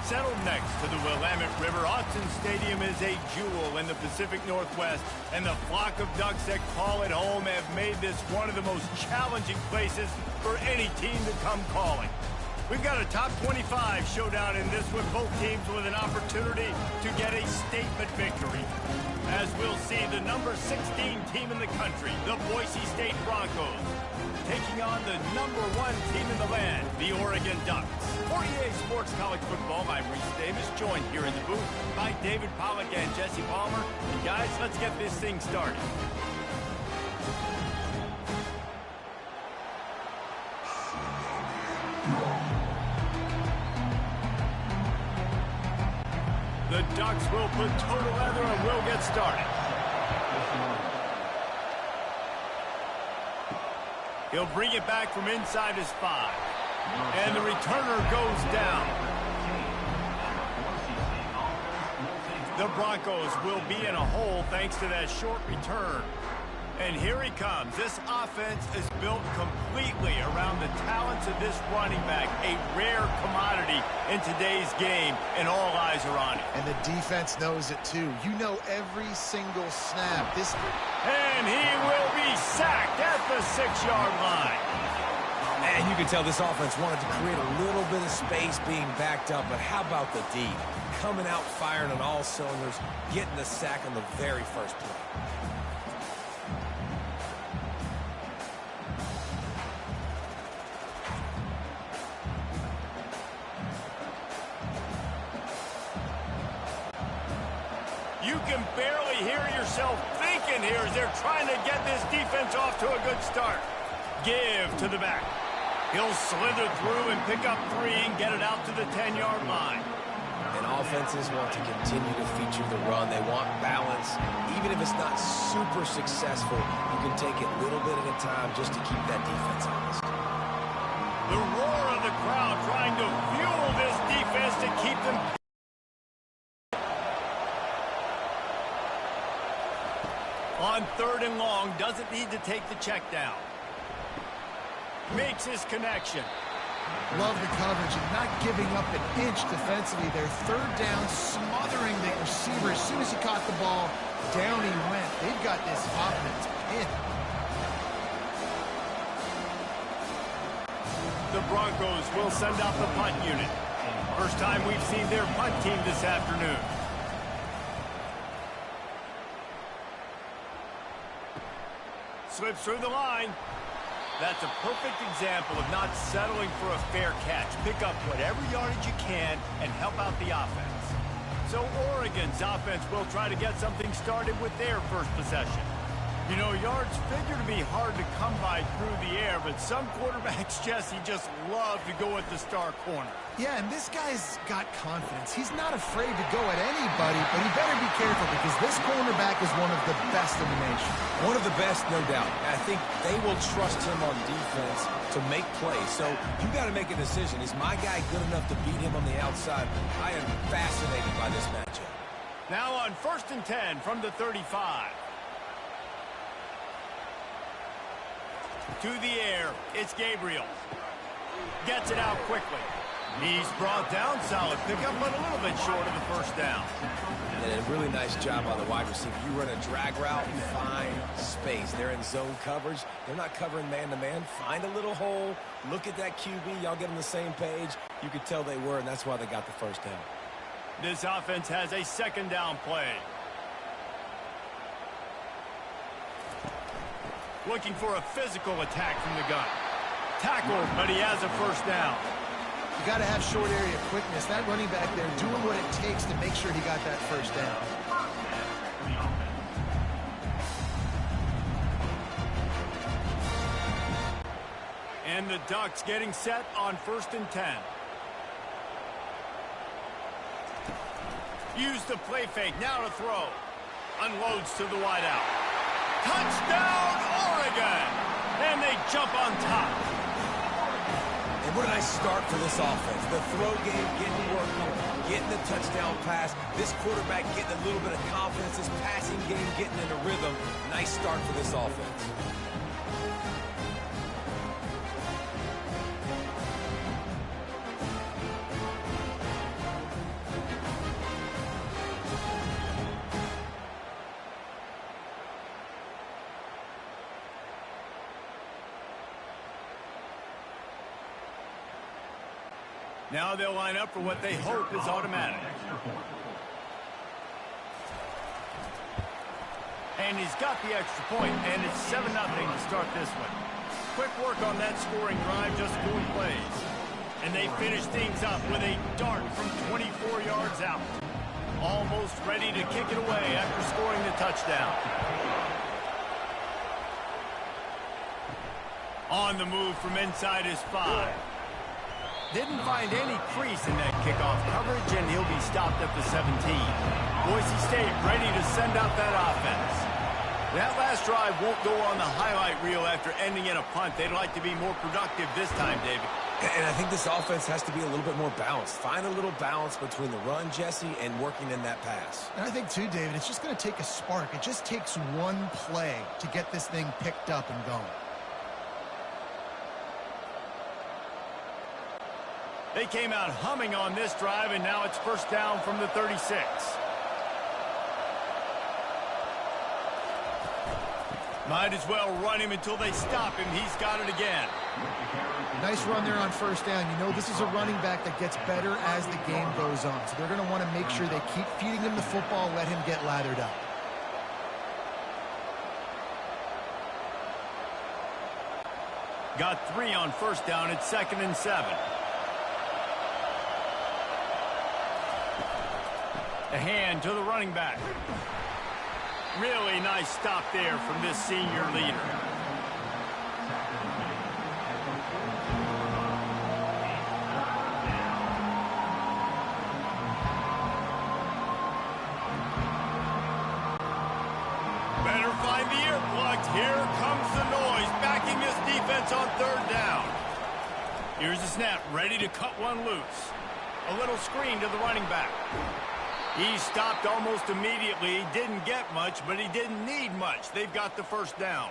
settled next to the Willamette River. Autzen Stadium is a jewel in the Pacific Northwest, and the flock of Ducks that call it home have made this one of the most challenging places for any team to come calling. We've got a top 25 showdown in this one, both teams with an opportunity to get a statement victory. As we'll see, the number 16 team in the country, the Boise State Broncos, taking on the number 1 team in the land, the Oregon Ducks. For EA Sports College Football, I'm Reese Davis, joined here in the booth by David Pollack and Jesse Palmer. And guys, let's get this thing started. The Ducks will put total leather and will get started. He'll bring it back from inside his 5. And the returner goes down. The Broncos will be in a hole thanks to that short return. And here he comes. This offense is built completely around the talents of this running back, a rare commodity in today's game, and all eyes are on it. And the defense knows it too. You know every single snap. And he will be sacked at the 6-yard line. And you can tell this offense wanted to create a little bit of space being backed up, but how about the D? Coming out firing on all cylinders, getting the sack on the very first play. You can barely hear yourself thinking here as they're trying to get this defense off to a good start. Give to the back. He'll slither through and pick up 3 and get it out to the 10-yard line. And offenses want to continue to feature the run. They want balance. Even if it's not super successful, you can take it little bit at a time just to keep that defense honest. The roar of the crowd trying to fuel this defense to keep them. On 3rd and long, doesn't need to take the check down. Makes his connection. Love the coverage and not giving up an inch defensively. Their 3rd down, smothering the receiver. As soon as he caught the ball, down he went. They've got this offense pinned. The Broncos will send out the punt unit. First time we've seen their punt team this afternoon. Slips through the line. That's a perfect example of not settling for a fair catch. Pick up whatever yardage you can and help out the offense. So Oregon's offense will try to get something started with their first possession. You know, yards figure to be hard to come by through the air, but some quarterbacks, Jesse, just love to go at the star corner. Yeah, and this guy's got confidence. He's not afraid to go at anybody, but he better be careful because this cornerback is one of the best in the nation. One of the best, no doubt. I think they will trust him on defense to make plays. So you got to make a decision. Is my guy good enough to beat him on the outside? I am fascinated by this matchup. Now on 1st and 10 from the 35. To the air, it's Gabriel. Gets it out quickly. He's brought down, solid pickup, but a little bit short of the 1st down. And a really nice job by the wide receiver. You run a drag route, find space. They're in zone coverage. They're not covering man-to-man. Find a little hole. Look at that QB. Y'all get on the same page. You could tell they were, and that's why they got the 1st down. This offense has a 2nd down play. Looking for a physical attack from the gun. Tackled, but he has a 1st down. You got to have short area quickness. That running back there doing what it takes to make sure he got that 1st down. And the Ducks getting set on 1st and 10. Use the play fake, now to throw. Unloads to the wideout. Touchdown, Oregon! And they jump on top. And what a nice start for this offense. The throw game getting working, getting the touchdown pass. This quarterback getting a little bit of confidence. This passing game getting in a rhythm. Nice start for this offense. Now they'll line up for what they hope is automatic. And he's got the extra point, and it's 7-0 to start this one. Quick work on that scoring drive, just 4 plays. And they finish things up with a dart from 24 yards out. Almost ready to kick it away after scoring the touchdown. On the move from inside his 5. Didn't find any crease in that kickoff coverage, and he'll be stopped at the 17. Boise State ready to send out that offense. That last drive won't go on the highlight reel after ending in a punt. They'd like to be more productive this time, David. And I think this offense has to be a little bit more balanced. Find a little balance between the run, Jesse, and working in that pass. And I think, too, David, it's just going to take a spark. It just takes one play to get this thing picked up and going. They came out humming on this drive, and now it's first down from the 36. Might as well run him until they stop him. He's got it again. Nice run there on first down. You know, this is a running back that gets better as the game goes on. So they're going to want to make sure they keep feeding him the football, let him get lathered up. Got 3 on first down. It's 2nd and 7. A hand to the running back. Really nice stop there from this senior leader. Better find the earplugs. Here comes the noise, backing this defense on 3rd down. Here's the snap, ready to cut one loose. A little screen to the running back. He stopped almost immediately. He didn't get much, but he didn't need much. They've got the first down.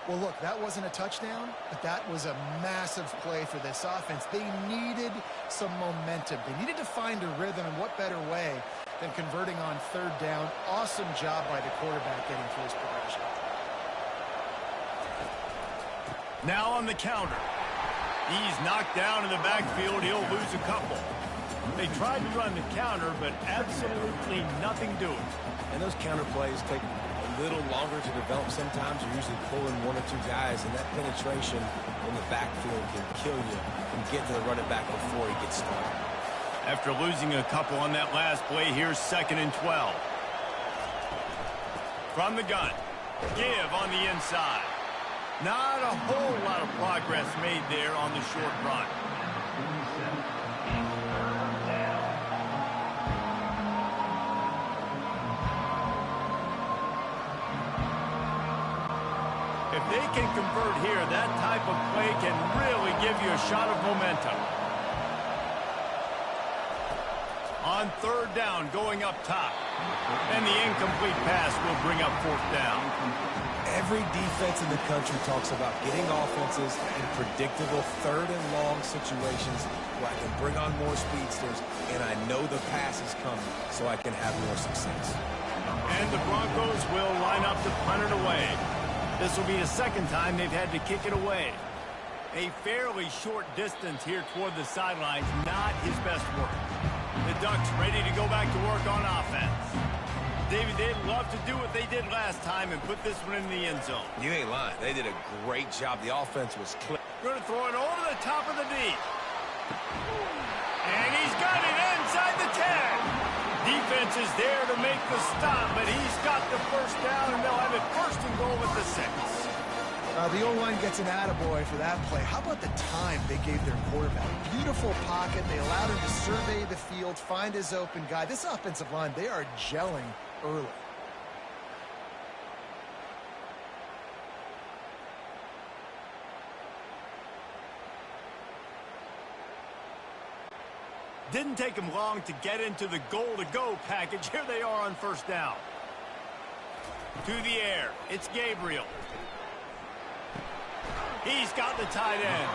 Well, look, that wasn't a touchdown, but that was a massive play for this offense. They needed some momentum. They needed to find a rhythm, and what better way than converting on 3rd down. Awesome job by the quarterback getting through his progression. Now on the counter. He's knocked down in the backfield. He'll lose a couple. They tried to run the counter, but absolutely nothing doing. And those counter plays take a little longer to develop sometimes. You're usually pulling 1 or 2 guys, and that penetration in the backfield can kill you and get to the running back before he gets started. After losing a couple on that last play, here's 2nd and 12. From the gun. Give on the inside. Not a whole lot of progress made there on the short run. If they can convert here, that type of play can really give you a shot of momentum. On 3rd down, going up top. And the incomplete pass will bring up 4th down. Every defense in the country talks about getting offenses in predictable 3rd and long situations where I can bring on more speedsters, and I know the pass is coming, so I can have more success. And the Broncos will line up to punt it away. This will be the 2nd time they've had to kick it away. A fairly short distance here toward the sidelines, not his best work. The Ducks ready to go back to work on offense. David, they'd love to do what they did last time and put this one in the end zone. You ain't lying. They did a great job. The offense was clear. Going to throw it over the top of the deep. And he's got it inside the 10. Defense is there to make the stop, but he's got the first down, and they'll have it 1st and goal at the 6. The O-line gets an attaboy for that play. How about the time they gave their quarterback? Beautiful pocket. They allowed him to survey the field, find his open guy. This offensive line, they are gelling early. Didn't take him long to get into the goal-to-go package. Here they are on 1st down. To the air. It's Gabriel. He's got the tight end.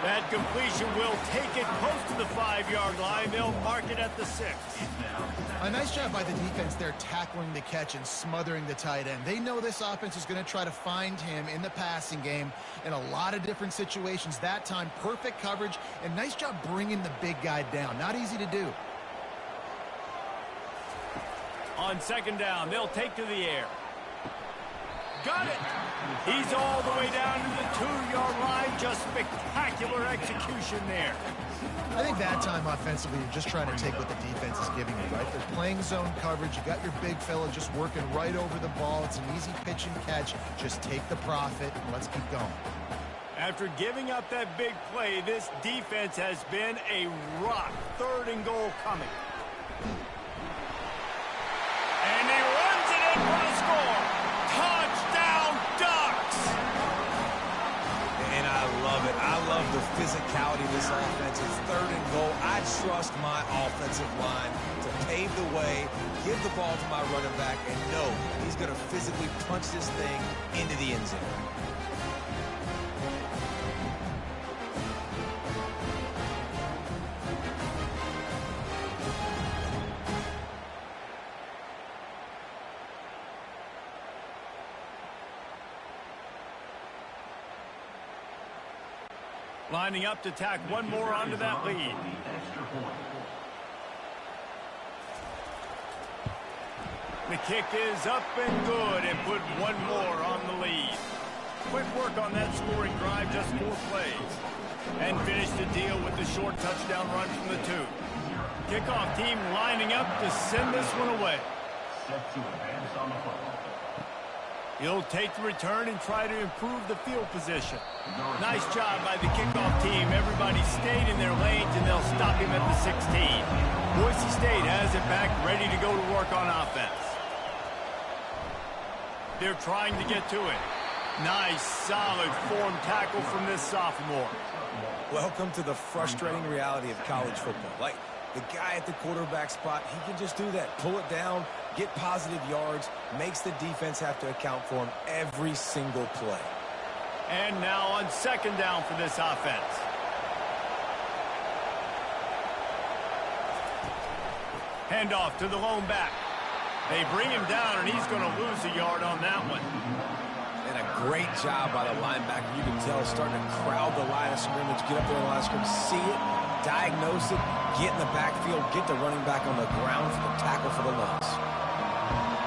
That completion will take it close to the 5-yard line. They'll mark it at the 6. A nice job by the defense there tackling the catch and smothering the tight end. They know this offense is going to try to find him in the passing game in a lot of different situations. That time, perfect coverage, and nice job bringing the big guy down. Not easy to do. On 2nd down, they'll take to the air. Got it. He's all the way down to the 2-yard line. Just spectacular execution there. I think that time offensively, you're just trying to take what the defense is giving you, right? They're playing zone coverage. You got your big fella just working right over the ball. It's an easy pitch and catch. Just take the profit and let's keep going. After giving up that big play, this defense has been a rock. 3rd and goal coming. And he runs it in for the score. Touchdown, Ducks! And I love it. I love the physicality of this offense. It's 3rd and goal. I trust my offensive line to pave the way, give the ball to my running back, and know he's going to physically punch this thing into the end zone. Lining up to tack one more onto that lead. The kick is up and good and put one more on the lead. Quick work on that scoring drive, just 4 plays. And finish the deal with the short touchdown run from the 2. Kickoff team lining up to send this one away. He'll take the return and try to improve the field position. Nice job by the kickoff team. Everybody stayed in their lanes, and they'll stop him at the 16. Boise State has it back, ready to go to work on offense. They're trying to get to it. Nice, solid form tackle from this sophomore. Welcome to the frustrating reality of college football. Like, the guy at the quarterback spot, he can just do that. Pull it down, get positive yards, makes the defense have to account for him every single play. And now on 2nd down for this offense. Handoff to the lone back. They bring him down, and he's going to lose a yard on that one. And a great job by the linebacker. You can tell starting to crowd the line of scrimmage, get up there in the line of scrimmage, see it, diagnose it, get in the backfield, get the running back on the ground for the tackle for the loss.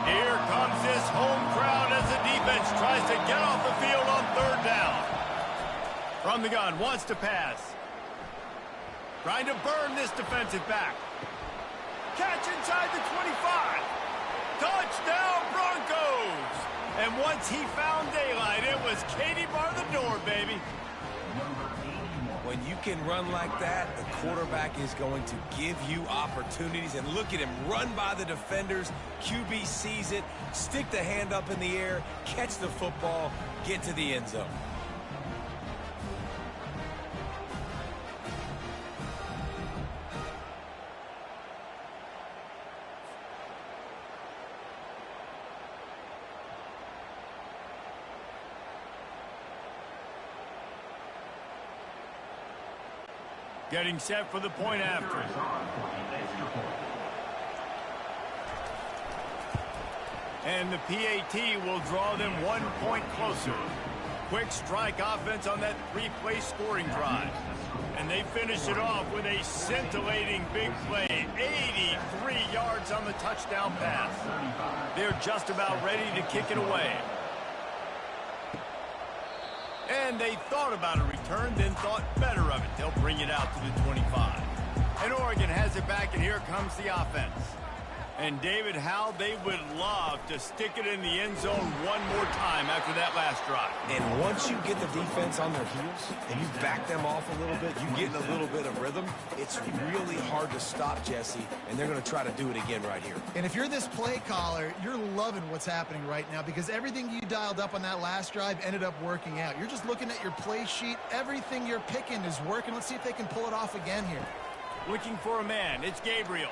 Here comes this home crowd as the defense tries to get off the field on 3rd down. From the gun, wants to pass. Trying to burn this defensive back. Catch inside the 25. Touchdown, Broncos! And once he found daylight, it was Katie bar the door, baby. When you can run like that, the quarterback is going to give you opportunities. And look at him run by the defenders. QB sees it, stick the hand up in the air, catch the football, get to the end zone. Getting set for the point after. And the PAT will draw them 1 point closer. Quick strike offense on that 3-play scoring drive. And they finish it off with a scintillating big play. 83 yards on the touchdown pass. They're just about ready to kick it away. And they thought about a return, then thought better of it. They'll bring it out to the 25. And Oregon has it back, and here comes the offense. And David, how they would love to stick it in the end zone one more time after that last drive. And once you get the defense on their heels and you back them off a little bit, you get in a little bit of rhythm, it's really hard to stop, Jesse, and they're going to try to do it again right here. And if you're this play caller, you're loving what's happening right now because everything you dialed up on that last drive ended up working out. You're just looking at your play sheet. Everything you're picking is working. Let's see if they can pull it off again here. Looking for a man. It's Gabriel.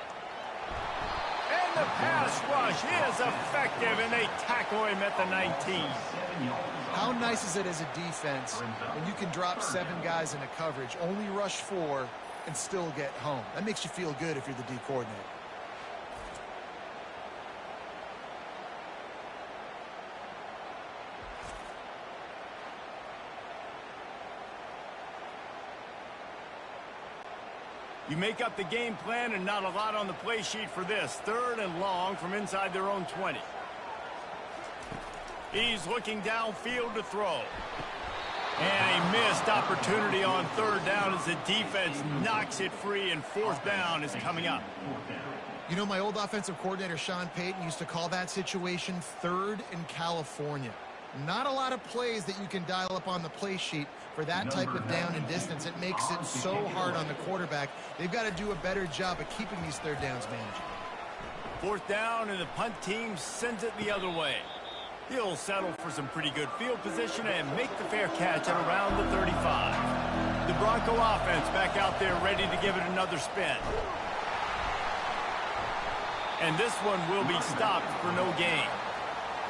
And And the pass rush is effective, and they tackle him at the 19. How nice is it as a defense when you can drop 7 guys into coverage, only rush 4, and still get home? That makes you feel good if you're the D coordinator. You make up the game plan and not a lot on the play sheet for this. 3rd and long from inside their own 20. He's looking downfield to throw. And a missed opportunity on 3rd down as the defense knocks it free, and 4th down is coming up. You know, my old offensive coordinator, Sean Payton, used to call that situation 3rd in California. Not a lot of plays that you can dial up on the play sheet for that type of down and distance. It makes it so hard on the quarterback. They've got to do a better job of keeping these 3rd downs managed. 4th down, and the punt team sends it the other way. He'll settle for some pretty good field position and make the fair catch at around the 35. The Bronco offense back out there ready to give it another spin. And this one will be stopped for no gain.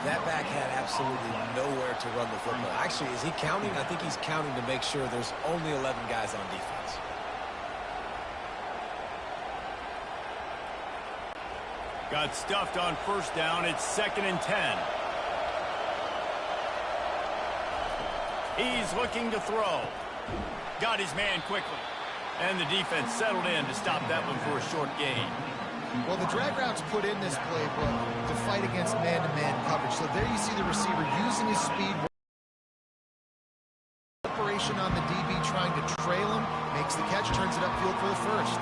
That back had absolutely nowhere to run the football. Actually, is he counting? I think he's counting to make sure there's only 11 guys on defense. Got stuffed on 1st down. It's 2nd and 10. He's looking to throw. Got his man quickly. And the defense settled in to stop that one for a short gain. Well, the drag routes put in this playbook to fight against man-to-man coverage. So there you see the receiver using his speed. Operation on the DB trying to trail him. Makes the catch, turns it upfield for the 1st.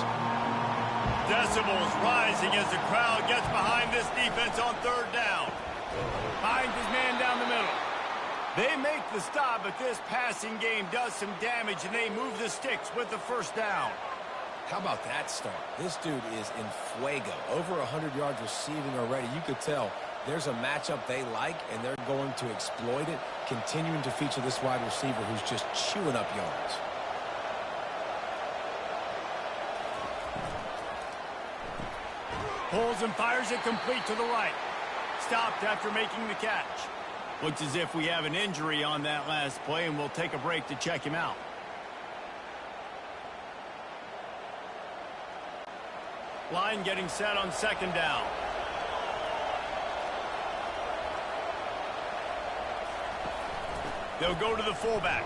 Decibels rising as the crowd gets behind this defense on 3rd down. Finds his man down the middle. They make the stop, but this passing game does some damage, and they move the sticks with the 1st down. How about that start? This dude is in fuego. Over 100 yards receiving already. You could tell there's a matchup they like, and they're going to exploit it, continuing to feature this wide receiver who's just chewing up yards. Pulls and fires it complete to the right. Stopped after making the catch. Looks as if we have an injury on that last play, and we'll take a break to check him out. Line getting set on 2nd down. They'll go to the fullback.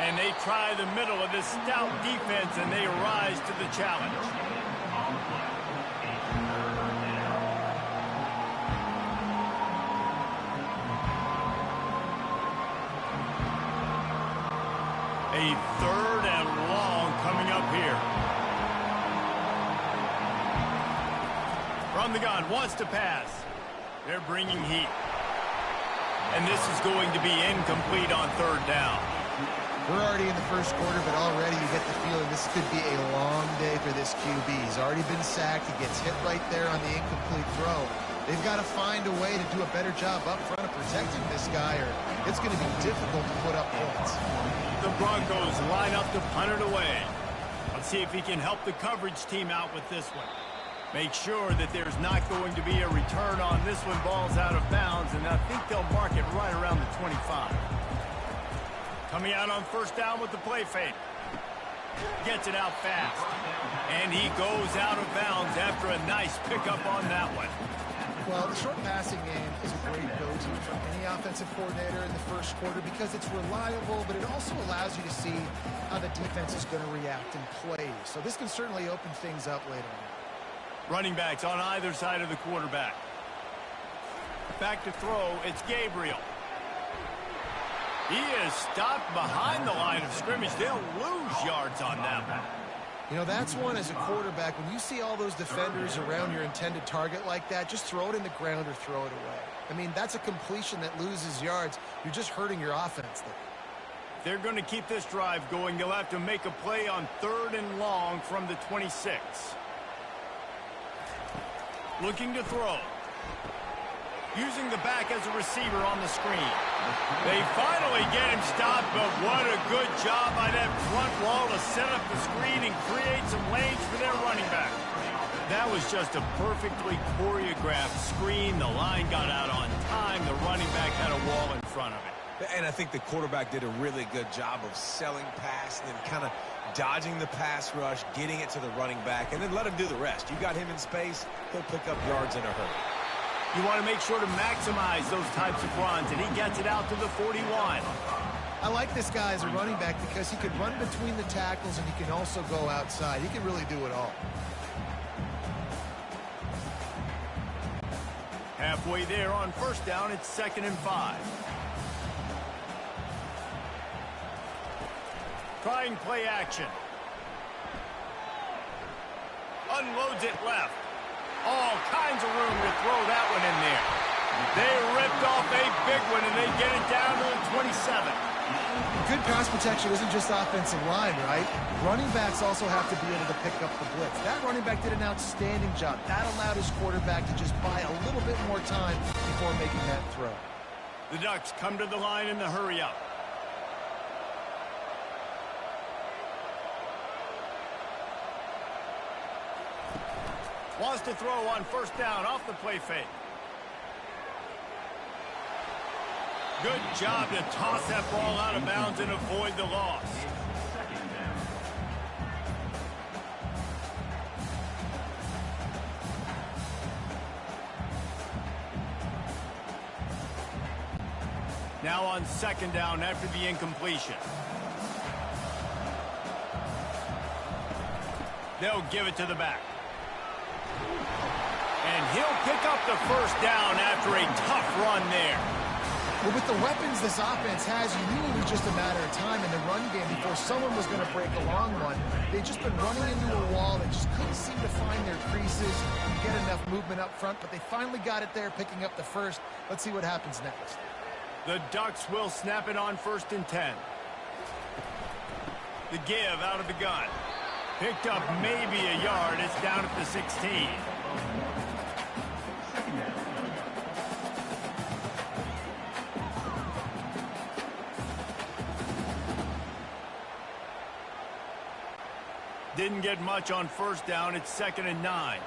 And they try the middle of this stout defense, and they rise to the challenge. A 3rd and long coming up here. From the gun, wants to pass. They're bringing heat. And this is going to be incomplete on 3rd down. We're already in the 1st quarter, but already you get the feeling this could be a long day for this QB. He's already been sacked. He gets hit right there on the incomplete throw. They've got to find a way to do a better job up front of protecting this guy, or it's going to be difficult to put up points. The Broncos line up to punt it away. Let's see if he can help the coverage team out with this one. Make sure that there's not going to be a return on this one. Ball's out of bounds, and I think they'll mark it right around the 25. Coming out on 1st down with the play fake. Gets it out fast. And he goes out of bounds after a nice pickup on that one. Well, the short passing game is a great go-to for any offensive coordinator in the 1st quarter because it's reliable, but it also allows you to see how the defense is going to react and play. So this can certainly open things up later on. Running backs on either side of the quarterback. Back to throw, it's Gabriel. He is stopped behind the line of scrimmage. They'll lose yards on that one. You know, that's one as a quarterback. When you see all those defenders around your intended target like that, just throw it in the ground or throw it away. I mean, that's a completion that loses yards. You're just hurting your offense there. They're going to keep this drive going. They'll have to make a play on 3rd and long from the 26. Looking to throw. Using the back as a receiver on the screen. They finally get him stopped, but what a good job by that front wall to set up the screen and create some lanes for their running back. That was just a perfectly choreographed screen. The line got out on time. The running back had a wall in front of it. And I think the quarterback did a really good job of selling pass and then kind of dodging the pass rush, getting it to the running back, and then let him do the rest. You got him in space, he'll pick up yards in a hurry. You want to make sure to maximize those types of runs, and he gets it out to the 41. I like this guy as a running back because he can run between the tackles and he can also go outside. He can really do it all. Halfway there on first down, it's 2nd and 5. Trying play action. Unloads it left. All kinds of room to throw that one in there. They ripped off a big one, and they get it down to the 27. Good pass protection isn't just offensive line, right? Running backs also have to be able to pick up the blitz. That running back did an outstanding job. That allowed his quarterback to just buy a little bit more time before making that throw. The Ducks come to the line in the hurry-up. Wants to throw on first down off the play fake. Good job to toss that ball out of bounds and avoid the loss. Now on 2nd down after the incompletion. They'll give it to the back. And he'll pick up the first down after a tough run there. Well, with the weapons this offense has, you knew it was just a matter of time in the run game before someone was going to break a long one. They've just been running into a wall. They just couldn't seem to find their creases, get enough movement up front, but they finally got it there, picking up the first. Let's see what happens next. The Ducks will snap it on 1st and 10. The give out of the gun. Picked up maybe a yard. It's down at the 16. Didn't get much on first down. It's 2nd and 9.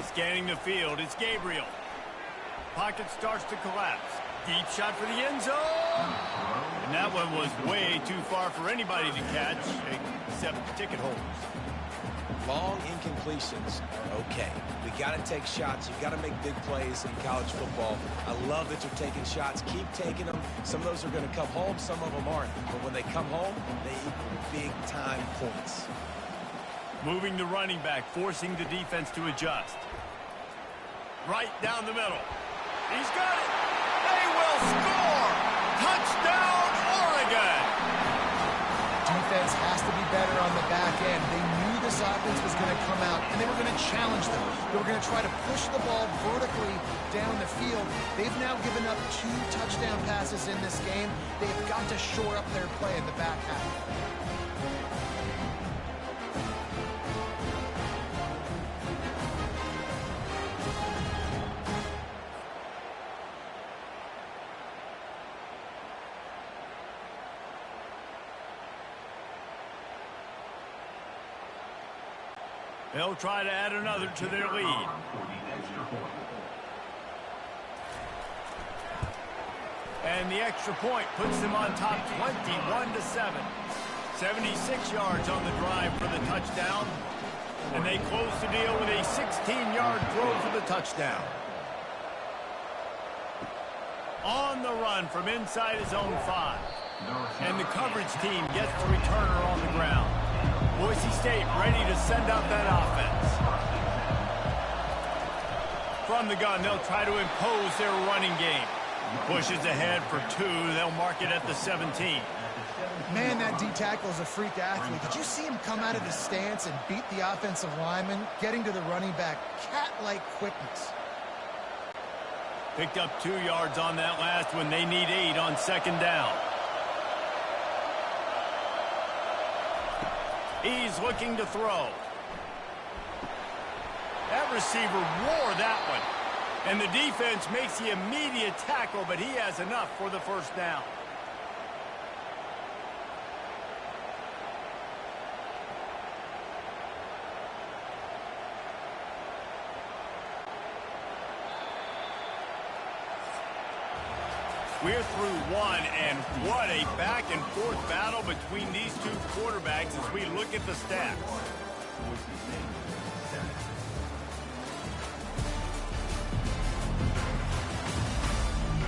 Scanning the field, it's Gabriel. Pocket starts to collapse. Deep shot for the end zone. And that one was way too far for anybody to catch, except ticket holders. Long incompletions are okay. We got to take shots. You've got to make big plays in college football. I love that you're taking shots. Keep taking them. Some of those are going to come home. Some of them aren't. But when they come home, they equal big-time points. Moving the running back, forcing the defense to adjust. Right down the middle. He's got it. They will score. Touchdown, Oregon. Defense has to be better on the back end. They knew this offense was going to come out, and they were going to challenge them. They were going to try to push the ball vertically down the field. They've now given up 2 touchdown passes in this game. They've got to shore up their play in the back half. They'll try to add another to their lead. And the extra point puts them on top 21-7. 76 yards on the drive for the touchdown. And they close the deal with a 16-yard throw for the touchdown. On the run from inside his own 5. And the coverage team gets the returner on the ground. Boise State ready to send out that offense. From the gun, they'll try to impose their running game. Pushes ahead for 2. They'll mark it at the 17. Man, that D tackle is a freak athlete. Did you see him come out of his stance and beat the offensive lineman, getting to the running back? Cat-like quickness. Picked up 2 yards on that last one. They need 8 on 2nd down. He's looking to throw. That receiver wore that one. And the defense makes the immediate tackle, but he has enough for the first down. We're through one, and what a back-and-forth battle between these two quarterbacks as we look at the stats.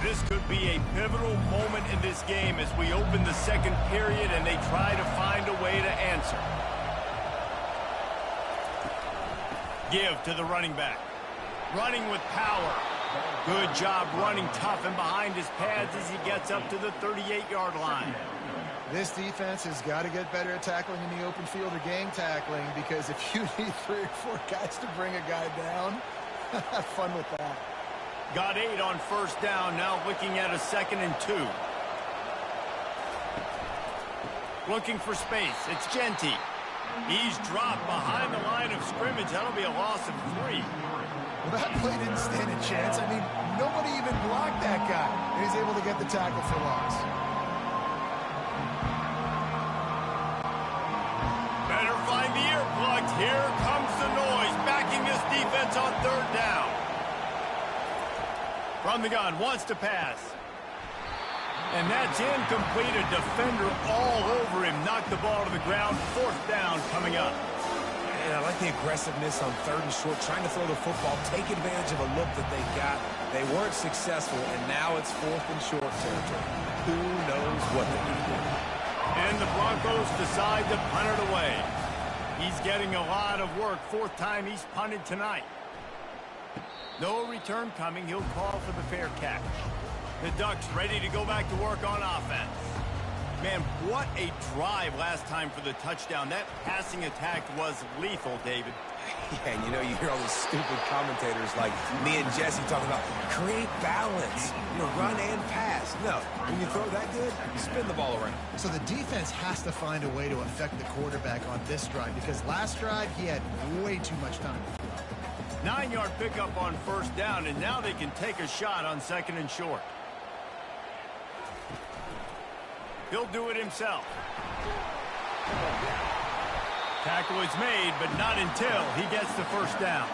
This could be a pivotal moment in this game as we open the second period and they try to find a way to answer. Give to the running back. Running with power. Good job running tough and behind his pads as he gets up to the 38-yard line. This defense has got to get better at tackling in the open field or game tackling, because if you need 3 or 4 guys to bring a guy down, have fun with that. Got 8 on first down, now looking at a 2nd and 2. Looking for space, it's Genty. He's dropped behind the line of scrimmage. That'll be a loss of 3. Well, that play didn't stand a chance. I mean, nobody even blocked that guy. And he's able to get the tackle for loss. Better find the earplugs. Here comes the noise, backing this defense on 3rd down. From the gun, wants to pass. And that's incomplete. A defender all over him. Knocked the ball to the ground. 4th down coming up. And I like the aggressiveness on 3rd and short, trying to throw the football, take advantage of a look that they got. They weren't successful, and now it's 4th and short territory. Who knows what they're going to do? And the Broncos decide to punt it away. He's getting a lot of work. 4th time he's punted tonight. No return coming. He'll call for the fair catch. The Ducks ready to go back to work on offense. Man, what a drive last time for the touchdown. That passing attack was lethal, David. Yeah, and you know, you hear all these stupid commentators like me and Jesse talking about create balance, run and pass. No, when you throw that good, you spin the ball around. So the defense has to find a way to affect the quarterback on this drive, because last drive he had way too much time to throw. 9-yard pickup on first down, and now they can take a shot on 2nd and short. He'll do it himself. Tackle is made, but not until he gets the first down.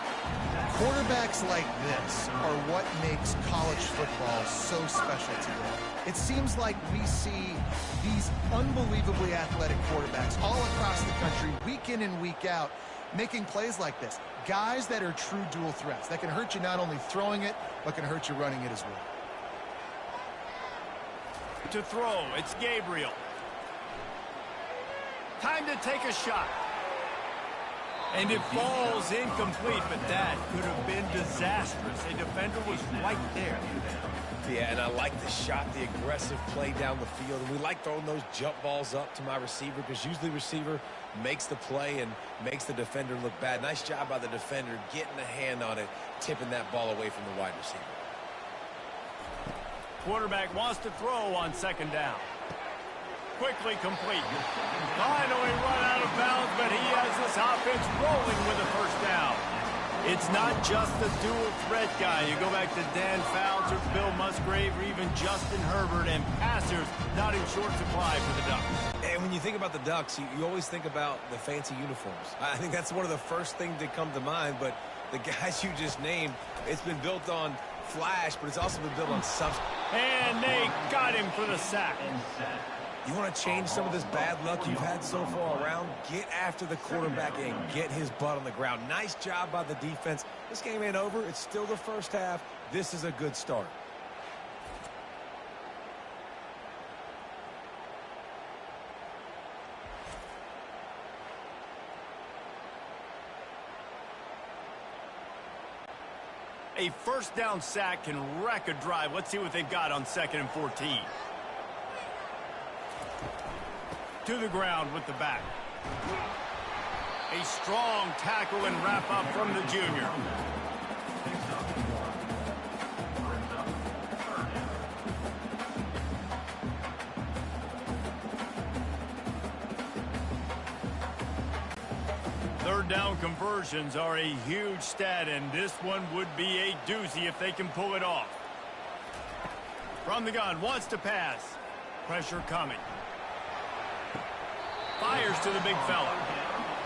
Quarterbacks like this are what makes college football so special today. It seems like we see these unbelievably athletic quarterbacks all across the country, week in and week out, making plays like this. Guys that are true dual threats, that can hurt you not only throwing it, but can hurt you running it as well. To throw, it's Gabriel. Time to take a shot. And it falls incomplete, but that could have been disastrous. A defender was right there. Yeah, and I like the shot, the aggressive play down the field. And we like throwing those jump balls up to my receiver, because usually the receiver makes the play and makes the defender look bad. Nice job by the defender getting a hand on it, tipping that ball away from the wide receiver. Quarterback wants to throw on 2nd down. Quickly complete. Finally run out of bounds, but he has this offense rolling with a first down. It's not just the dual threat guy. You go back to Dan Fouts or Bill Musgrave or even Justin Herbert, and passers not in short supply for the Ducks. And when you think about the Ducks, you always think about the fancy uniforms. I think that's one of the first things that come to mind, but the guys you just named, it's been built on flash, but it's also been built on substance. And they got him for the sack. You want to change some of this bad luck you've had so far around? Get after the quarterback and get his butt on the ground. Nice job by the defense. This game ain't over. It's still the first half. This is a good start. A first down sack can wreck a drive. Let's see what they've got on 2nd and 14. To the ground with the back. A strong tackle and wrap up from the junior. Third down conversions are a huge stat, and this one would be a doozy if they can pull it off. From the gun, wants to pass. Pressure coming. Fires to the big fella.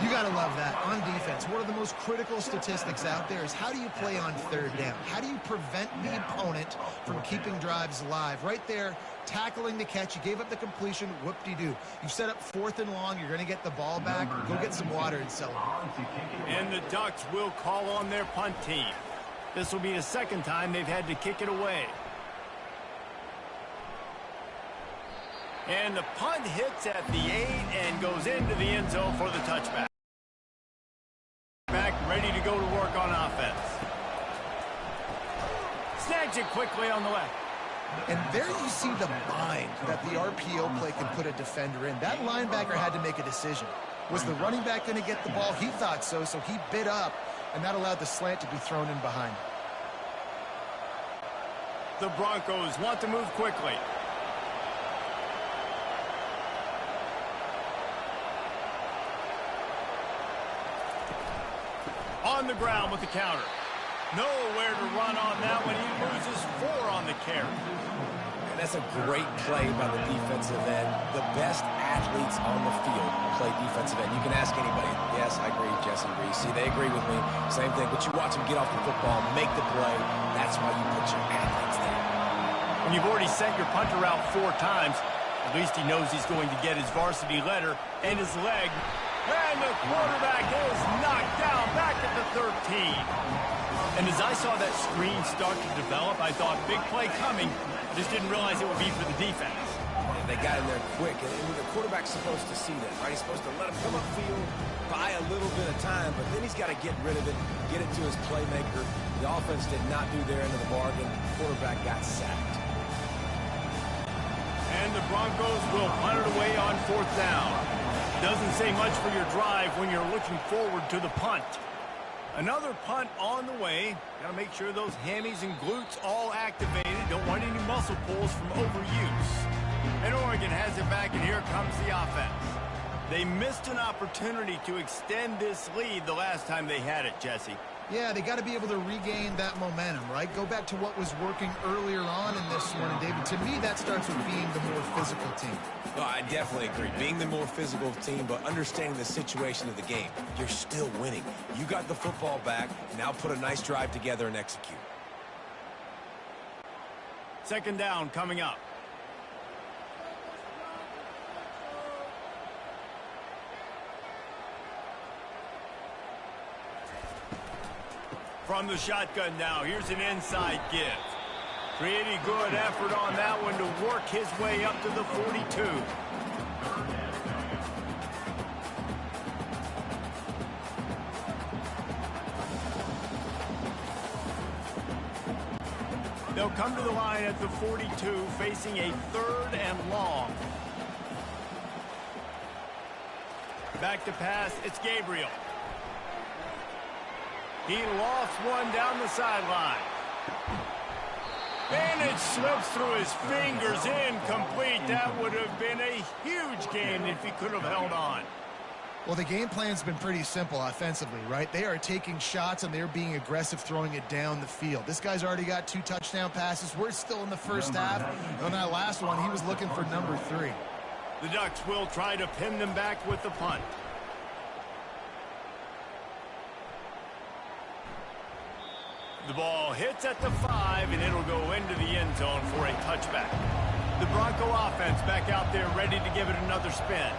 You got to love that. On defense, one of the most critical statistics out there is how do you play on third down? How do you prevent the opponent from keeping drives alive? Right there, tackling the catch. You gave up the completion. Whoop-de-doo. You set up 4th and long. You're going to get the ball back. Go get some water and celebrate. And the Ducks will call on their punt team. This will be the second time they've had to kick it away. And the punt hits at the 8 and goes into the end zone for the touchback. Back ready to go to work on offense. Snags it quickly on the left. And there you see the bind that the RPO play can put a defender in. That linebacker had to make a decision. Was the running back going to get the ball? He thought so, so he bid up, and that allowed the slant to be thrown in behind. The Broncos want to move quickly. On the ground with the counter. Nowhere to run on that one. He loses 4 on the carry. And that's a great play by the defensive end. The best athletes on the field play defensive end. You can ask anybody. Yes, I agree, Jesse Reese. See, they agree with me. Same thing. But you watch them get off the football, make the play. That's why you put your athletes there. When you've already sent your punter out 4 times, at least he knows he's going to get his varsity letter and his leg. And the quarterback is knocked down back at the 13. And as I saw that screen start to develop, I thought big play coming. I just didn't realize it would be for the defense. And they got in there quick. And the quarterback's supposed to see that, right? He's supposed to let him come upfield, buy a little bit of time, but then he's got to get rid of it, get it to his playmaker. The offense did not do their end of the bargain. The quarterback got sacked. And the Broncos will punt it away on 4th down. Doesn't say much for your drive when you're looking forward to the punt. Another punt on the way. Got to make sure those hammies and glutes all activated. Don't want any muscle pulls from overuse. And Oregon has it back, and here comes the offense. They missed an opportunity to extend this lead the last time they had it, Jesse. Yeah, they got to be able to regain that momentum, right? Go back to what was working earlier on in this one. And, David, to me, that starts with being the more physical team. No, I definitely agree. Being the more physical team, but understanding the situation of the game. You're still winning. You got the football back. Now put a nice drive together and execute. 2nd down coming up. From the shotgun now, here's an inside give. Pretty good effort on that one to work his way up to the 42. They'll come to the line at the 42, facing a 3rd and long. Back to pass, it's Gabriel. He lofts one down the sideline. And it slips through his fingers, incomplete. That would have been a huge gain if he could have held on. Well, the game plan's been pretty simple offensively, right? They are taking shots, and they're being aggressive, throwing it down the field. This guy's already got 2 touchdown passes. We're still in the first half. On that last one, he was looking for number 3. The Ducks will try to pin them back with the punt. The ball hits at the 5, and it'll go into the end zone for a touchback. The Bronco offense back out there ready to give it another spin.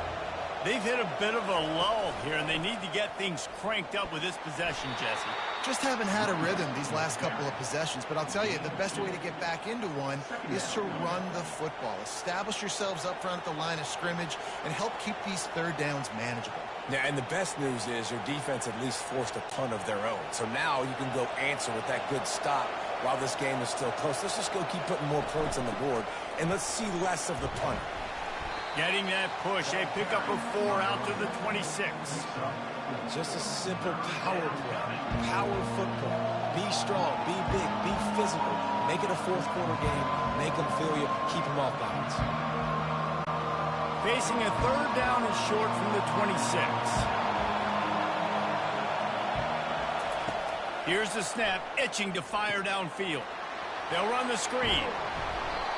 They've hit a bit of a lull here, and they need to get things cranked up with this possession, Jesse. Just haven't had a rhythm these last couple of possessions, but I'll tell you, the best way to get back into one is to run the football. Establish yourselves up front at the line of scrimmage and help keep these 3rd downs manageable. Yeah, and the best news is your defense at least forced a punt of their own. So now you can go answer with that good stop while this game is still close. Let's just go keep putting more points on the board, and let's see less of the punt. Getting that push, a pickup of 4 out to the 26. Just a simple power play. Power football. Be strong, be big, be physical. Make it a 4th quarter game. Make them feel you. Keep them off balance. Facing a 3rd down and short from the 26. Here's the snap, itching to fire downfield. They'll run the screen.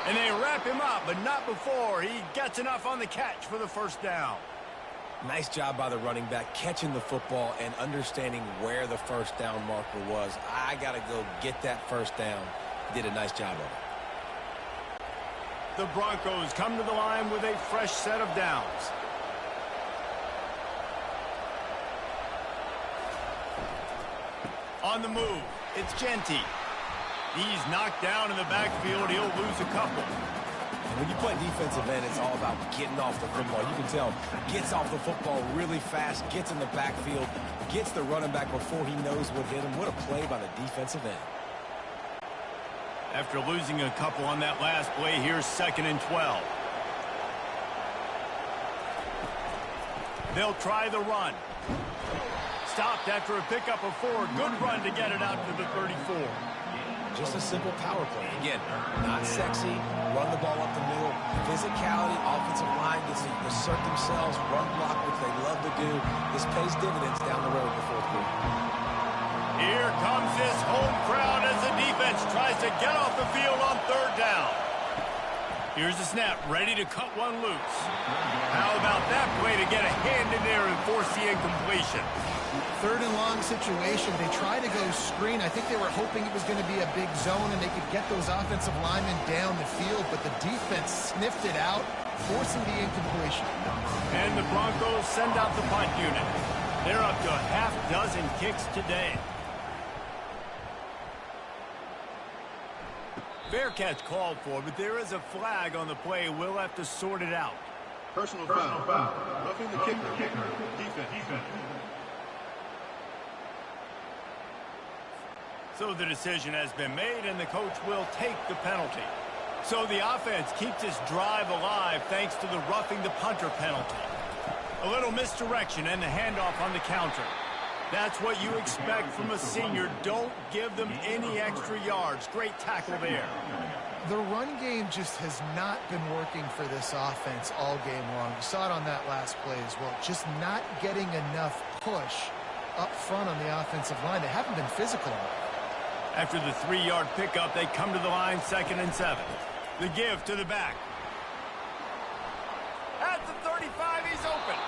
And they wrap him up, but not before he gets enough on the catch for the 1st down. Nice job by the running back, catching the football and understanding where the first down marker was. I got to go get that first down. He did a nice job of it. The Broncos come to the line with a fresh set of downs. On the move, it's Genty. He's knocked down in the backfield. He'll lose a couple. When you play defensive end, it's all about getting off the football. You can tell, gets off the football really fast, gets in the backfield, gets the running back before he knows what hit him. What a play by the defensive end. After losing a couple on that last play, here's 2nd and 12. They'll try the run. Stopped after a pickup of 4. Good run to get it out to the 34. Just a simple power play. Again, not sexy, run the ball up the middle, physicality, offensive line gets to assert themselves, run block, which they love to do. This pays dividends down the road in the fourth quarter. Here comes this home crowd as the defense tries to get off the field on 3rd down. Here's the snap, ready to cut one loose. How about that play to get a hand in there and force the incompletion? 3rd and long situation. They try to go screen. I think they were hoping it was going to be a big zone and they could get those offensive linemen down the field, but the defense sniffed it out, forcing the incompletion. And the Broncos send out the punt unit. They're up to a half-dozen kicks today. Fair catch called for, but there is a flag on the play. We'll have to sort it out. Personal foul. Roughing the kicker. Defense. So the decision has been made, and the coach will take the penalty. So the offense keeps this drive alive thanks to the roughing the punter penalty. A little misdirection and the handoff on the counter. That's what you expect from a senior. Don't give them any extra yards. Great tackle there. The run game just has not been working for this offense all game long. You saw it on that last play as well. Just not getting enough push up front on the offensive line. They haven't been physical enough. After the 3-yard pickup, they come to the line 2nd and 7. The give to the back. At the 35, he's open.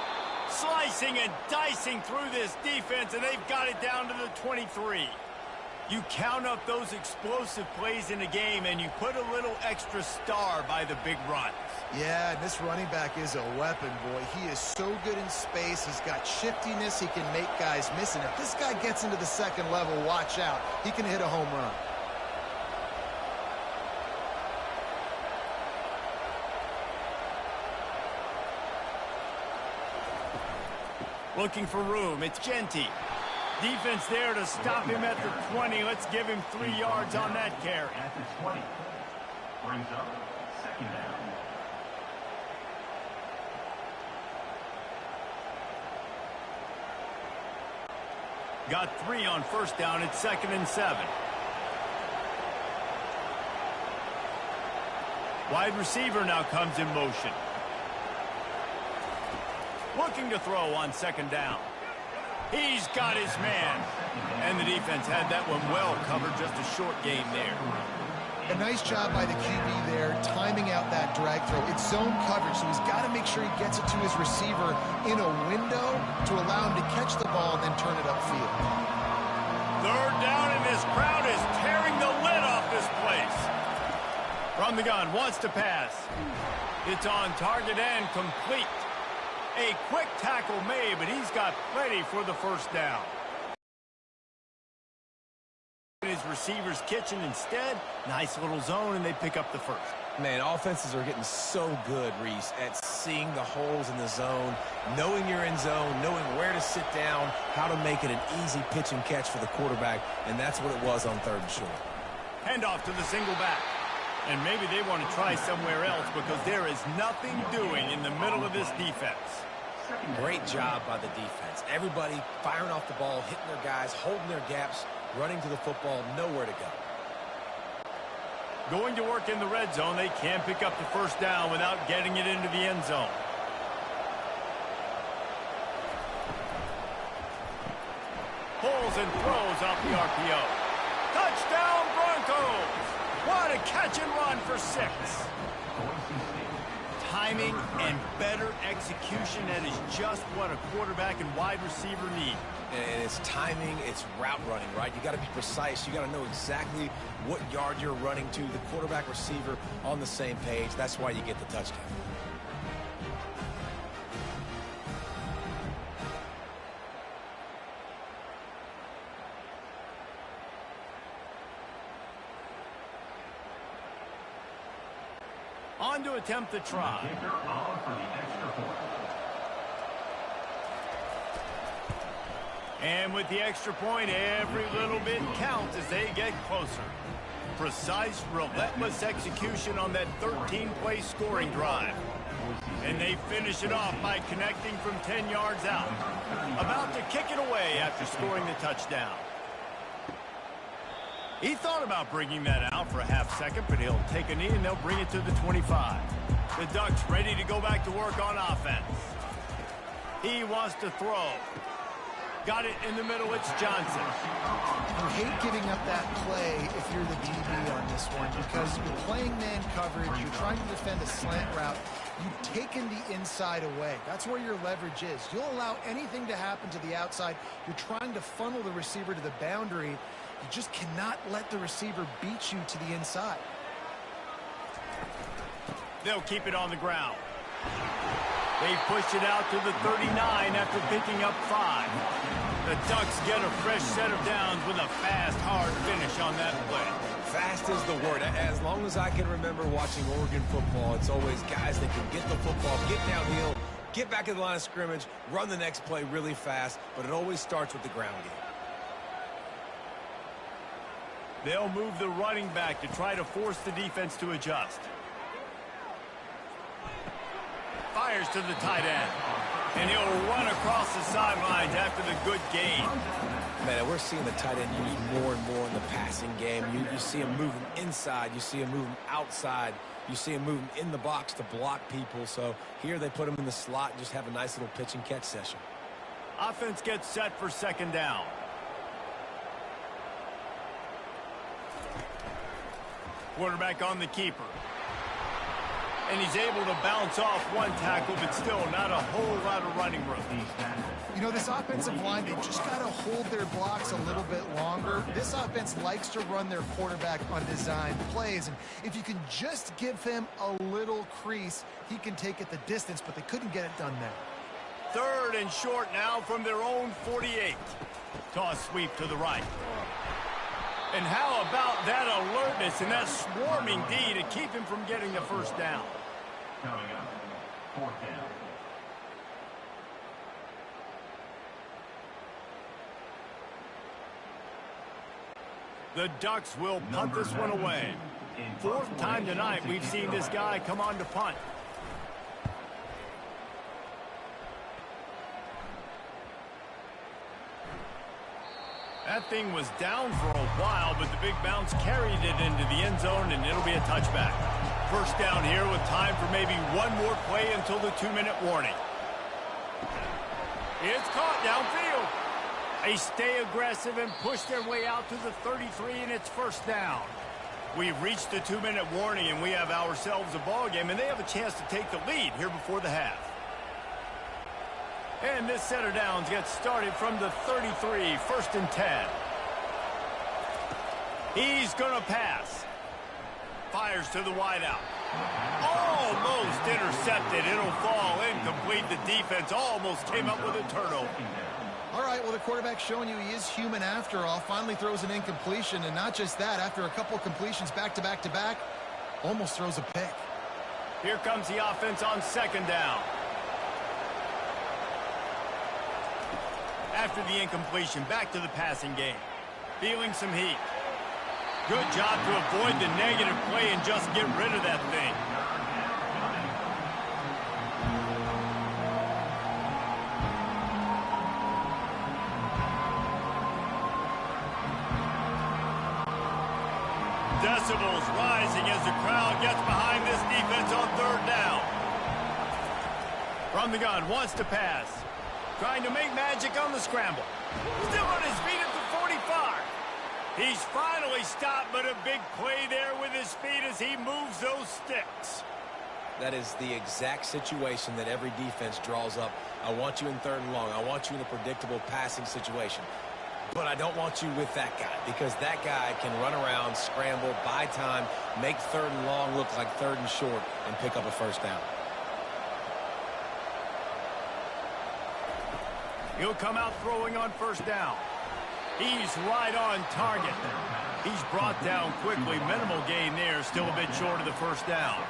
Slicing and dicing through this defense, and they've got it down to the 23. You count up those explosive plays in a game, and you put a little extra star by the big runs. Yeah, and this running back is a weapon, boy. He is so good in space. He's got shiftiness. He can make guys miss. And if this guy gets into the 2nd level, watch out. He can hit a home run. Looking for room. It's Genty. Defense there to stop him at the 20. Let's give him 3 yards on that carry. At the 20. Brings up 2nd down. Got 3 on 1st down. It's 2nd and 7. Wide receiver now comes in motion. Looking to throw on 2nd down. He's got his man. And the defense had that one well covered. Just a short game there. A nice job by the QB there, timing out that drag throw. It's zone coverage, so he's got to make sure he gets it to his receiver in a window to allow him to catch the ball and then turn it upfield. 3rd down, and this crowd is tearing the lid off this place. From the gun, wants to pass. It's on target and complete. A quick tackle made, but he's got plenty for the 1st down. His receivers kitchen instead. Nice little zone, and they pick up the 1st. Man, offenses are getting so good, Reese, at seeing the holes in the zone, knowing you're in zone, knowing where to sit down, how to make it an easy pitch and catch for the quarterback, and that's what it was on 3rd and short. Handoff to the single back. And maybe they want to try somewhere else because there is nothing doing in the middle of this defense. Great job by the defense. Everybody firing off the ball, hitting their guys, holding their gaps, running to the football, nowhere to go. Going to work in the red zone, they can pick up the 1st down without getting it into the end zone. Pulls and throws off the RPO. Touchdown Broncos! What a catch and run for 6. timing and better execution. That is just what a quarterback and wide receiver need. And it's timing, it's route running, right? You got to be precise. You got to know exactly what yard you're running to. The quarterback receiver on the same page. That's why you get the touchdown. On to attempt the try. Kicker on for the extra point. And with the extra point, every little bit counts as they get closer. Precise, relentless execution on that 13-play scoring drive. And they finish it off by connecting from 10 yards out. About to kick it away after scoring the touchdown. He thought about bringing that out for a half second, but he'll take a knee and they'll bring it to the 25. The Ducks ready to go back to work on offense. He wants to throw. Got it in the middle, it's Johnson. You hate giving up that play if you're the DB on this one because you're playing man coverage, you're trying to defend a slant route. You've taken the inside away. That's where your leverage is. You'll allow anything to happen to the outside. You're trying to funnel the receiver to the boundary. You just cannot let the receiver beat you to the inside. They'll keep it on the ground. They push it out to the 39 after picking up 5. The Ducks get a fresh set of downs with a fast, hard finish on that play. Fast is the word. As long as I can remember watching Oregon football, it's always guys that can get the football, get downhill, get back in the line of scrimmage, run the next play really fast, but it always starts with the ground game. They'll move the running back to try to force the defense to adjust. Fires to the tight end. And he'll run across the sidelines after the good gain. Man, we're seeing the tight end used more and more in the passing game. You see him moving inside. You see him moving outside. You see him moving in the box to block people. So here they put him in the slot and just have a nice little pitch and catch session. Offense gets set for second down. Quarterback on the keeper. And he's able to bounce off one tackle, but still not a whole lot of running room. You know, this offensive line, they just got to hold their blocks a little bit longer. This offense likes to run their quarterback on design plays. And if you can just give him a little crease, he can take it the distance, but they couldn't get it done there. Third and short now from their own 48. Toss sweep to the right. And how about that alertness and that swarming D to keep him from getting the first down? Coming up, fourth down. The Ducks will punt this one away. Fourth time tonight we've seen this guy come on to punt. That thing was down for a while, but the big bounce carried it into the end zone, and it'll be a touchback. First down here with time for maybe one more play until the 2-minute warning. It's caught downfield. They stay aggressive and push their way out to the 33, and it's first down. We've reached the 2-minute warning, and we have ourselves a ball game, and they have a chance to take the lead here before the half. And this set of downs gets started from the 33, first and 10. He's going to pass. Fires to the wideout. Almost intercepted. It'll fall incomplete. The defense almost came up with a turnover. All right, well, the quarterback's showing you he is human after all. Finally throws an incompletion, and not just that, after a couple completions back-to-back-to-back, almost throws a pick. Here comes the offense on second down. After the incompletion, back to the passing game. Feeling some heat. Good job to avoid the negative play and just get rid of that thing. Decibels rising as the crowd gets behind this defense on third down. From the gun, wants to pass. Trying to make magic on the scramble. Still on his feet at the 45. He's finally stopped, but a big play there with his feet as he moves those sticks. That is the exact situation that every defense draws up. I want you in 3rd and long. I want you in a predictable passing situation. But I don't want you with that guy, because that guy can run around, scramble, buy time, make 3rd and long look like 3rd and short, and pick up a first down. He'll come out throwing on 1st down. He's right on target. He's brought down quickly. Minimal gain there, still a bit short of the 1st down.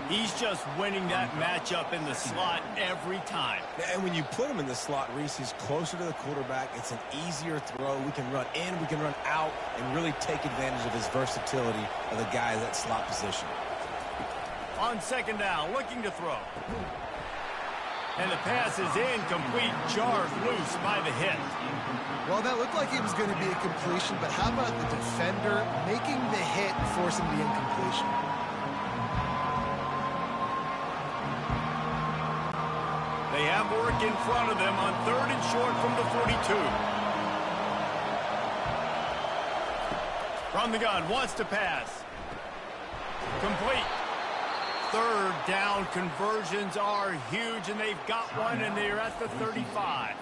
He's just winning that matchup in the slot every time. And when you put him in the slot, Reese, he's closer to the quarterback. It's an easier throw. We can run in, we can run out, and really take advantage of his versatility of the guy in that slot position. On 2nd down, looking to throw. And the pass is incomplete, jarred loose by the hit. Well, that looked like it was going to be a completion, but how about the defender making the hit and forcing the incompletion? They have work in front of them on 3rd and short from the 42. From the gun, wants to pass. Complete. 3rd down conversions are huge, and they've got one, and they're at the 35.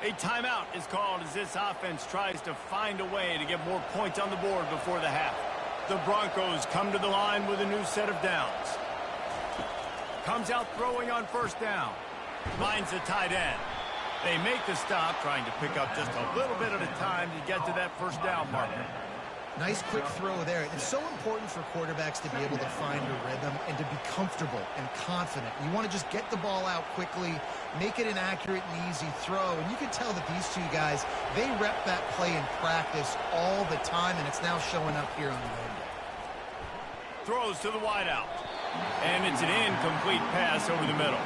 A timeout is called as this offense tries to find a way to get more points on the board before the half. The Broncos come to the line with a new set of downs. Comes out throwing on 1st down. Finds the tight end. They make the stop, trying to pick up just a little bit at a time to get to that 1st down marker. Nice quick throw there. It's so important for quarterbacks to be able to find a rhythm and to be comfortable and confident. You want to just get the ball out quickly, make it an accurate and easy throw. And you can tell that these two guys, they rep that play in practice all the time, and it's now showing up here on the game day. Throws to the wideout. And it's an incomplete pass over the middle.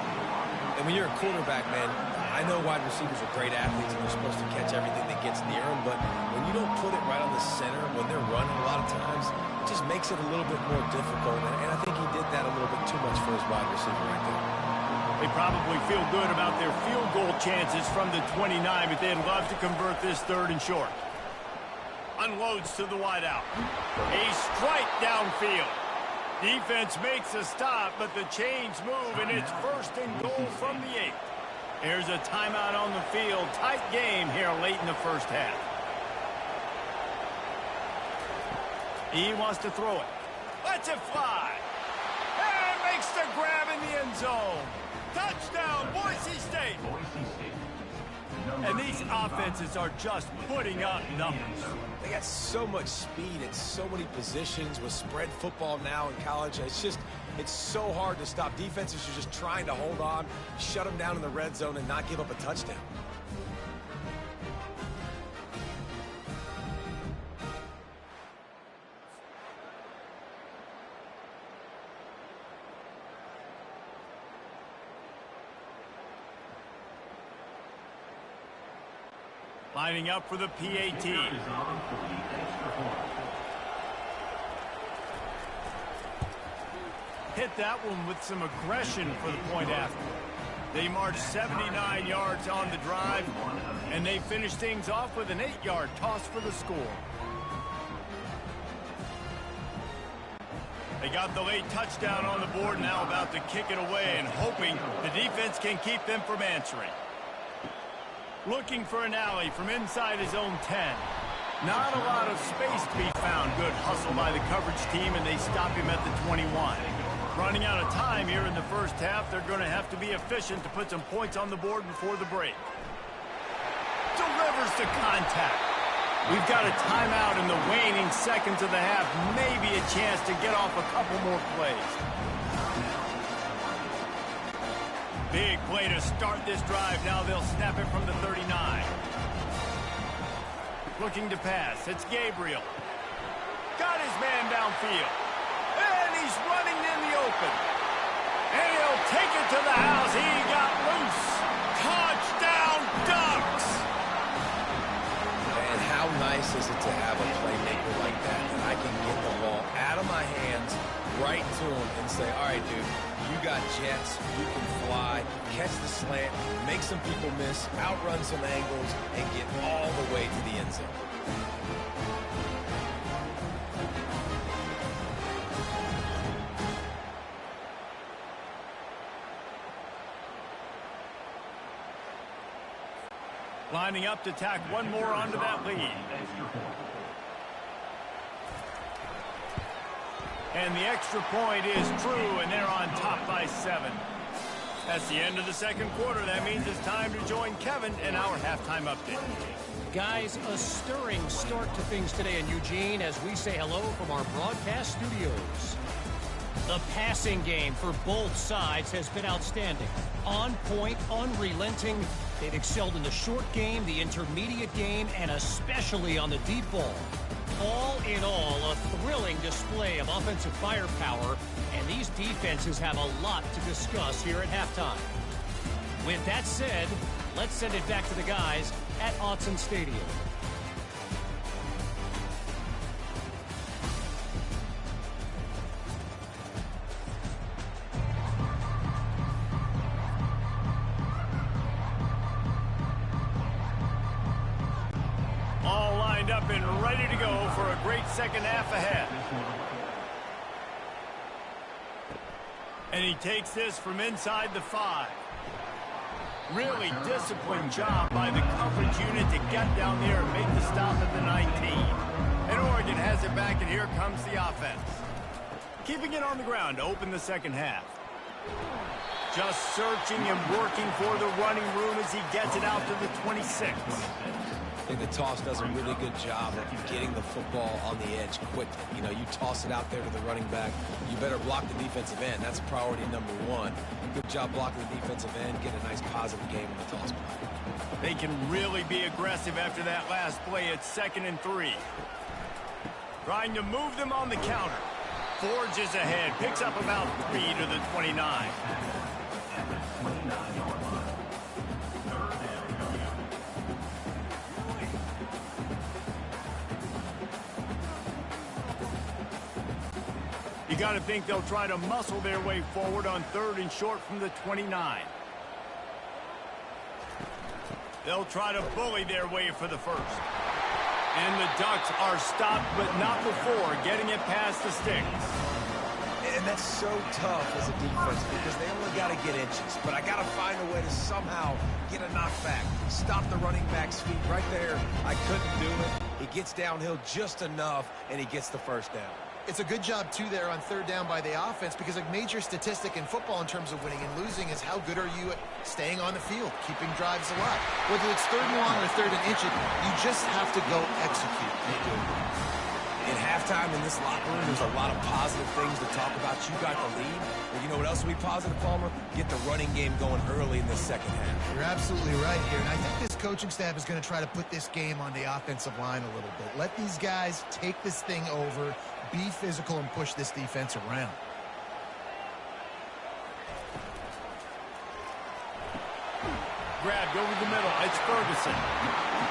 And when you're a quarterback, man, I know wide receivers are great athletes and they're supposed to catch everything that gets near them, but when you don't put it right on the center, when they're running a lot of times, it just makes it a little bit more difficult. And I think he did that a little bit too much for his wide receiver right there. They probably feel good about their field goal chances from the 29, but they'd love to convert this 3rd and short. Unloads to the wideout. A strike downfield. Defense makes a stop, but the chains move, and it's 1st and goal from the 8. Here's a timeout on the field. Tight game here late in the 1st half. He wants to throw it. Lets it fly. And makes the grab in the end zone. Touchdown, Boise State. And these offenses are just putting up numbers. They got so much speed at so many positions with spread football now in college. It's so hard to stop. Defenses are just trying to hold on, shut them down in the red zone, and not give up a touchdown. Lining up for the PAT. Hit that one with some aggression for the point after. They marched 79 yards on the drive, and they finished things off with an 8-yard toss for the score. They got the late touchdown on the board, now about to kick it away and hoping the defense can keep them from answering. Looking for an alley from inside his own 10. Not a lot of space to be found. Good hustle by the coverage team, and they stop him at the 21. Running out of time here in the 1st half, they're going to have to be efficient to put some points on the board before the break. Delivers to contact. We've got a timeout in the waning seconds of the half. Maybe a chance to get off a couple more plays. Big play to start this drive. Now they'll snap it from the 39. Looking to pass. It's Gabriel. Got his man downfield. And he's running in the open. And he'll take it to the house. He got loose. Touchdown, Ducks! And how nice is it to have a playmaker like that I can get the ball out of my hands right to him and say, all right, dude, you got jets, you can fly, catch the slant, make some people miss, outrun some angles, and get all the way to the end zone. Lining up to tack one more onto that lead. And the extra point is true, and they're on top by 7. That's the end of the second quarter. That means it's time to join Kevin in our halftime update. Guys, a stirring start to things today in Eugene as we say hello from our broadcast studios. The passing game for both sides has been outstanding. On point, unrelenting. They've excelled in the short game, the intermediate game, and especially on the deep ball. All in all, a thrilling display of offensive firepower, and these defenses have a lot to discuss here at halftime. With that said, let's send it back to the guys at Autzen Stadium. All lined up and ready to go for a great second half ahead. And he takes this from inside the 5. Really disciplined job by the coverage unit to get down there and make the stop at the 19. And Oregon has it back, and here comes the offense. Keeping it on the ground to open the second half. Just searching and working for the running room as he gets it out to the 26. I think the toss does a really good job of getting the football on the edge quickly. You know, you toss it out there to the running back, you better block the defensive end. That's priority number 1. Good job blocking the defensive end, get a nice positive game in the toss play. They can really be aggressive after that last play. It's 2nd and 3. Trying to move them on the counter. Forges ahead, picks up about 3 to the 29. You got to think they'll try to muscle their way forward on 3rd and short from the 29. They'll try to bully their way for the first. And the Ducks are stopped, but not before getting it past the sticks. And that's so tough as a defense because they only got to get inches. But I got to find a way to somehow get a knockback. Stop the running back's feet right there. I couldn't do it. He gets downhill just enough, and he gets the first down. It's a good job, too, there on 3rd down by the offense because a major statistic in football in terms of winning and losing is how good are you at staying on the field, keeping drives alive. Whether it's 3rd and long or 3rd and inch, you just have to go execute. In halftime in this locker room, there's a lot of positive things to talk about. You got the lead. But you know what else will be positive, Palmer? Get the running game going early in the second half. You're absolutely right here. And I think this coaching staff is going to try to put this game on the offensive line a little bit. Let these guys take this thing over, be physical, and push this defense around. Grabbed over the middle. It's Ferguson.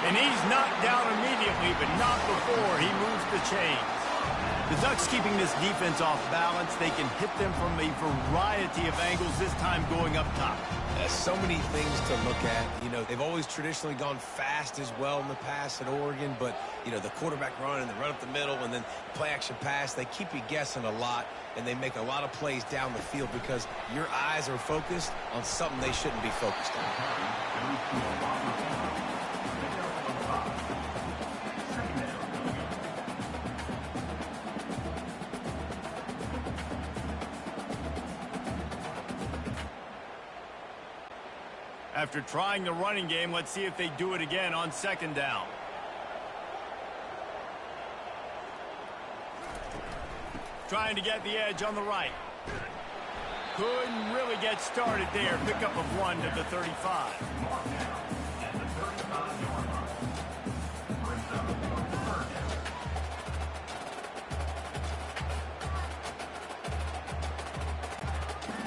And he's knocked down immediately, but not before he moves the chains. The Ducks keeping this defense off balance. They can hit them from a variety of angles, this time going up top. There's so many things to look at. You know, they've always traditionally gone fast as well in the past at Oregon, but, you know, the quarterback run and the run up the middle and then play action pass, they keep you guessing a lot, and they make a lot of plays down the field because your eyes are focused on something they shouldn't be focused on. After trying the running game, let's see if they do it again on 2nd down. Trying to get the edge on the right. Couldn't really get started there. Pickup of 1 to the 35.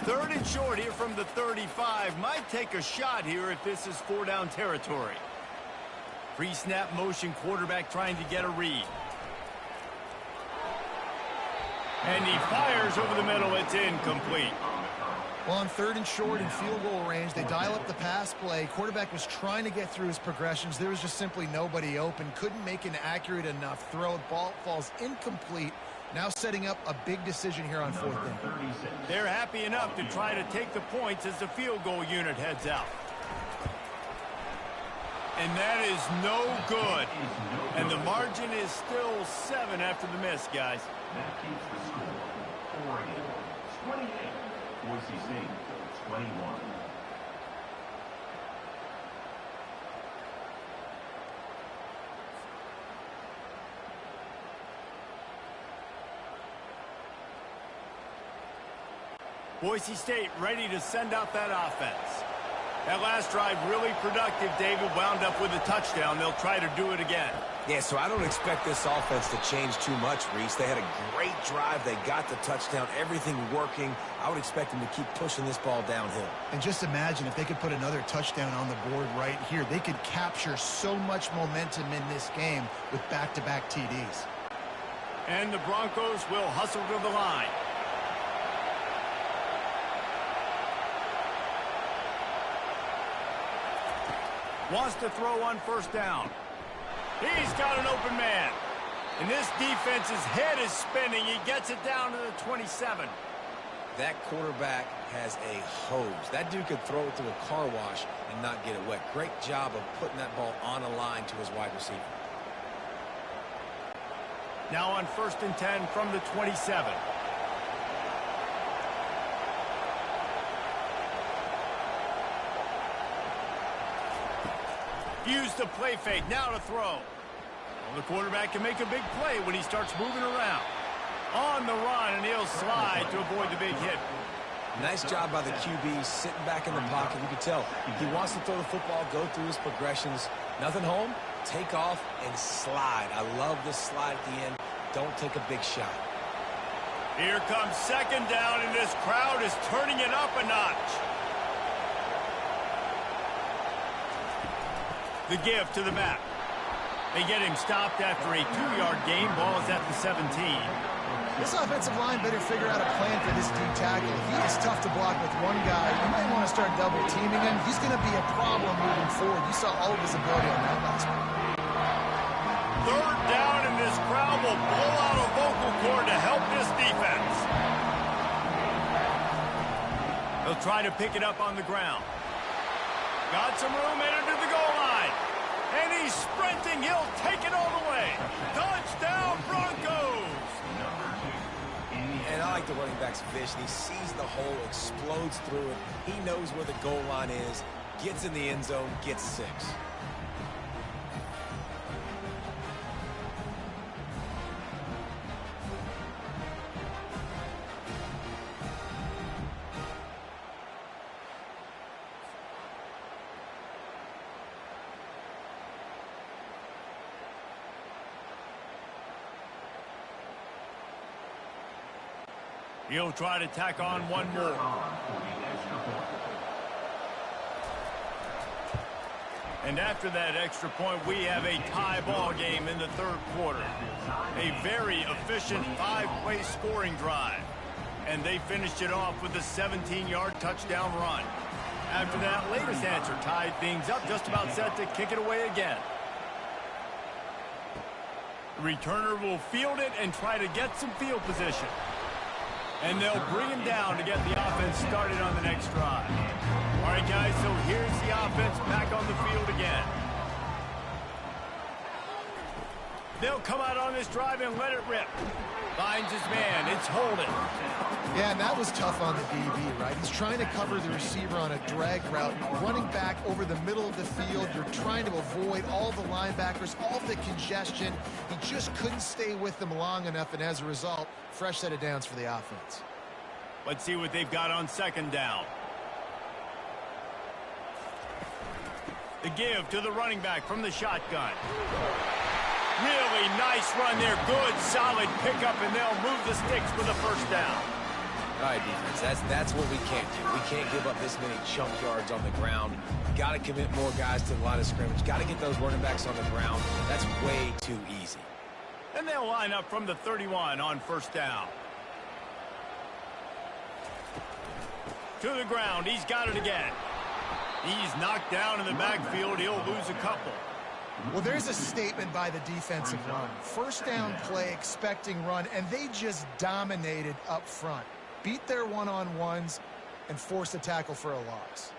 Third and short here from the 35. Might take a shot here if this is 4-down territory. Pre-snap motion, quarterback trying to get a read. And he fires over the middle. It's incomplete. Well, on 3rd and short in field goal range, they dial up the pass play. Quarterback was trying to get through his progressions. There was just simply nobody open. Couldn't make an accurate enough throw. Ball falls incomplete. Now setting up a big decision here on 4th down. They're happy enough to try to take the points as the field goal unit heads out. And that is no good. And the margin is still 7 after the miss, guys. That keeps the score. Oregon 28, Boise State 21. Boise State ready to send out that offense. That last drive really productive, David, wound up with a touchdown. They'll try to do it again. Yeah, so I don't expect this offense to change too much, Reese. They had a great drive. They got the touchdown, everything working. I would expect them to keep pushing this ball downhill. And just imagine if they could put another touchdown on the board right here. They could capture so much momentum in this game with back-to-back TDs. And the Broncos will hustle to the line. Wants to throw on first down. He's got an open man. And this defense's head is spinning. He gets it down to the 27. That quarterback has a hose. That dude could throw it through a car wash and not get it wet. Great job of putting that ball on a line to his wide receiver. Now on 1st and 10 from the 27. Use the play fake, now to throw. Well, the quarterback can make a big play when he starts moving around. On the run, and he'll slide to avoid the big hit. Nice job by the QB, sitting back in the pocket. You can tell he wants to throw the football, go through his progressions. Nothing home, take off, and slide. I love this slide at the end. Don't take a big shot. Here comes 2nd down, and this crowd is turning it up a notch. The give to the back. They get him stopped after a 2-yard gain. Ball is at the 17. This offensive line better figure out a plan for this D tackle. He is tough to block with one guy. You might want to start double teaming him. He's going to be a problem moving forward. You saw all of his ability on that last one. 3rd down, and this crowd will blow out a vocal cord to help this defense. They'll try to pick it up on the ground. Got some room headed to the goal line. And he's sprinting. He'll take it all the way. Touchdown, Broncos! And I like the running back's vision. He sees the hole, explodes through it. He knows where the goal line is, gets in the end zone, gets 6. He'll try to tack on one more. And after that extra point, we have a tie ball game in the 3rd quarter. A very efficient 5-play scoring drive. And they finished it off with a 17-yard touchdown run. After that latest answer tied things up, just about set to kick it away again. The returner will field it and try to get some field position. And they'll bring him down to get the offense started on the next drive. All right, guys, so here's the offense back on the field again. They'll come out on this drive and let it rip. Finds his man. It's holding. Yeah, and that was tough on the DB, right? He's trying to cover the receiver on a drag route, running back over the middle of the field. You're trying to avoid all the linebackers, all the congestion. He just couldn't stay with them long enough, and as a result, fresh set of downs for the offense. Let's see what they've got on 2nd down. The give to the running back from the shotgun. Really nice run there. Good, solid pickup, and they'll move the sticks for the 1st down. All right, defense, that's what we can't do. We can't give up this many chunk yards on the ground. Got to commit more guys to the line of scrimmage. Got to get those running backs on the ground. That's way too easy. And they'll line up from the 31 on 1st down. To the ground. He's got it again. He's knocked down in the backfield. He'll lose a couple. Well, there's a statement by the defensive line. 1st down play, expecting run, and they just dominated up front. Beat their one-on-ones and forced a tackle for a loss.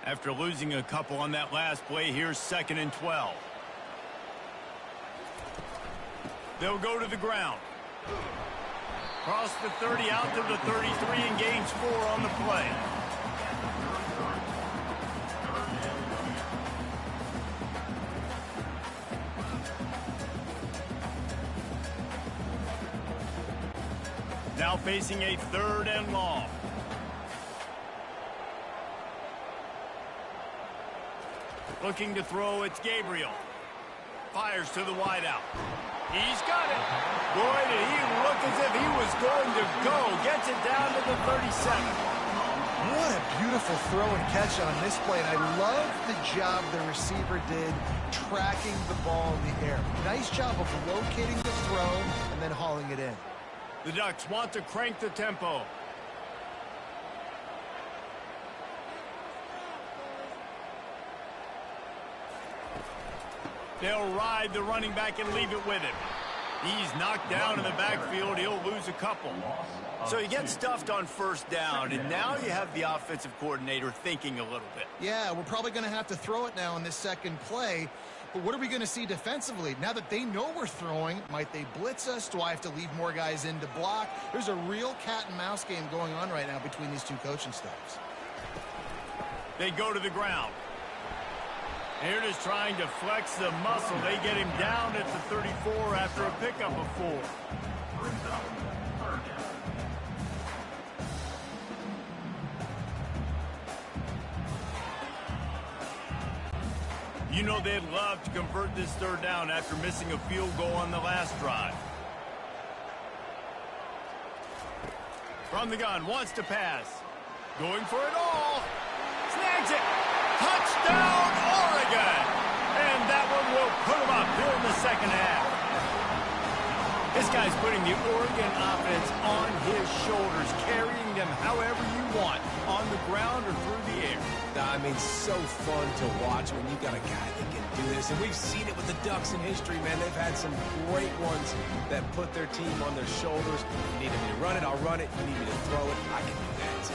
After losing a couple on that last play, here's 2nd and 12. They'll go to the ground. Cross the 30 out to the 33 and gains 4 on the play. Now facing a 3rd and long. Looking to throw, it's Gabriel. Fires to the wideout. He's got it. Boy, did he look as if he was going to go. Gets it down to the 37. What a beautiful throw and catch on this play. And I love the job the receiver did tracking the ball in the air. Nice job of locating the throw and then hauling it in. The Ducks want to crank the tempo. They'll ride the running back and leave it with him. He's knocked down in the backfield. He'll lose a couple. So he gets stuffed on 1st down, and now you have the offensive coordinator thinking a little bit. Yeah, we're probably going to have to throw it now in this 2nd play. But what are we going to see defensively? Now that they know we're throwing, might they blitz us? Do I have to leave more guys in to block? There's a real cat and mouse game going on right now between these two coaching staffs. They go to the ground. They're just trying to flex the muscle. They get him down at the 34 after a pickup of 4. You know they'd love to convert this 3rd down after missing a field goal on the last drive. From the gun, wants to pass. Going for it all. Snags it. Touchdown, Oregon! And that one will put them up here in the 2nd half. This guy's putting the Oregon offense on his shoulders, carrying them however you want, on the ground or through the air. I mean, so fun to watch when you got a guy that can do this. And we've seen it with the Ducks in history, man. They've had some great ones that put their team on their shoulders. You need me to run it, I'll run it. You need me to throw it, I can do that.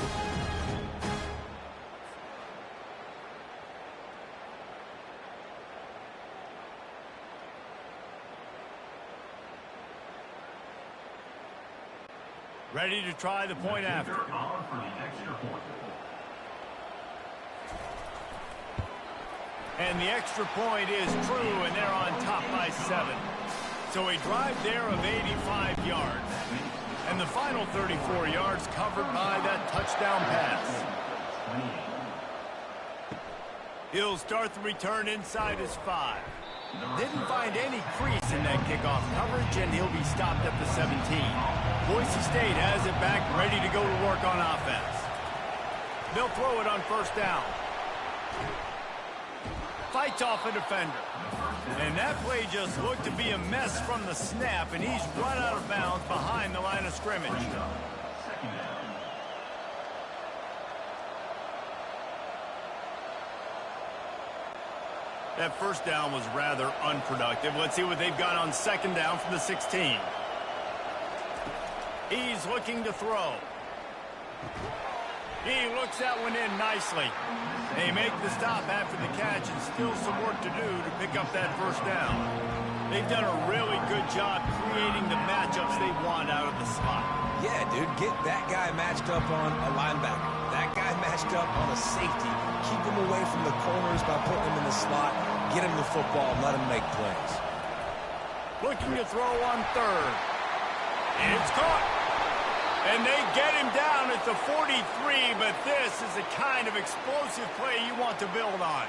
Ready to try the point after. And the extra point is true, and they're on top by 7. So a drive there of 85 yards. And the final 34 yards covered by that touchdown pass. He'll start the return inside his 5. Didn't find any crease in that kickoff coverage, and he'll be stopped at the 17. Boise State has it back, ready to go to work on offense. They'll throw it on 1st down. Fights off a defender. And that play just looked to be a mess from the snap, and he's run out of bounds behind the line of scrimmage. That 1st down was rather unproductive. Let's see what they've got on 2nd down from the 16. He's looking to throw. He looks that one in nicely. They make the stop after the catch, and still some work to do to pick up that 1st down. They've done a really good job creating the matchups they want out of the slot. Yeah, dude, get that guy matched up on a linebacker. That guy matched up on a safety. Keep him away from the corners by putting him in the slot. Get him the football, let him make plays. Looking to throw on 3rd. It's caught. And they get him down at the 43, but this is the kind of explosive play you want to build on.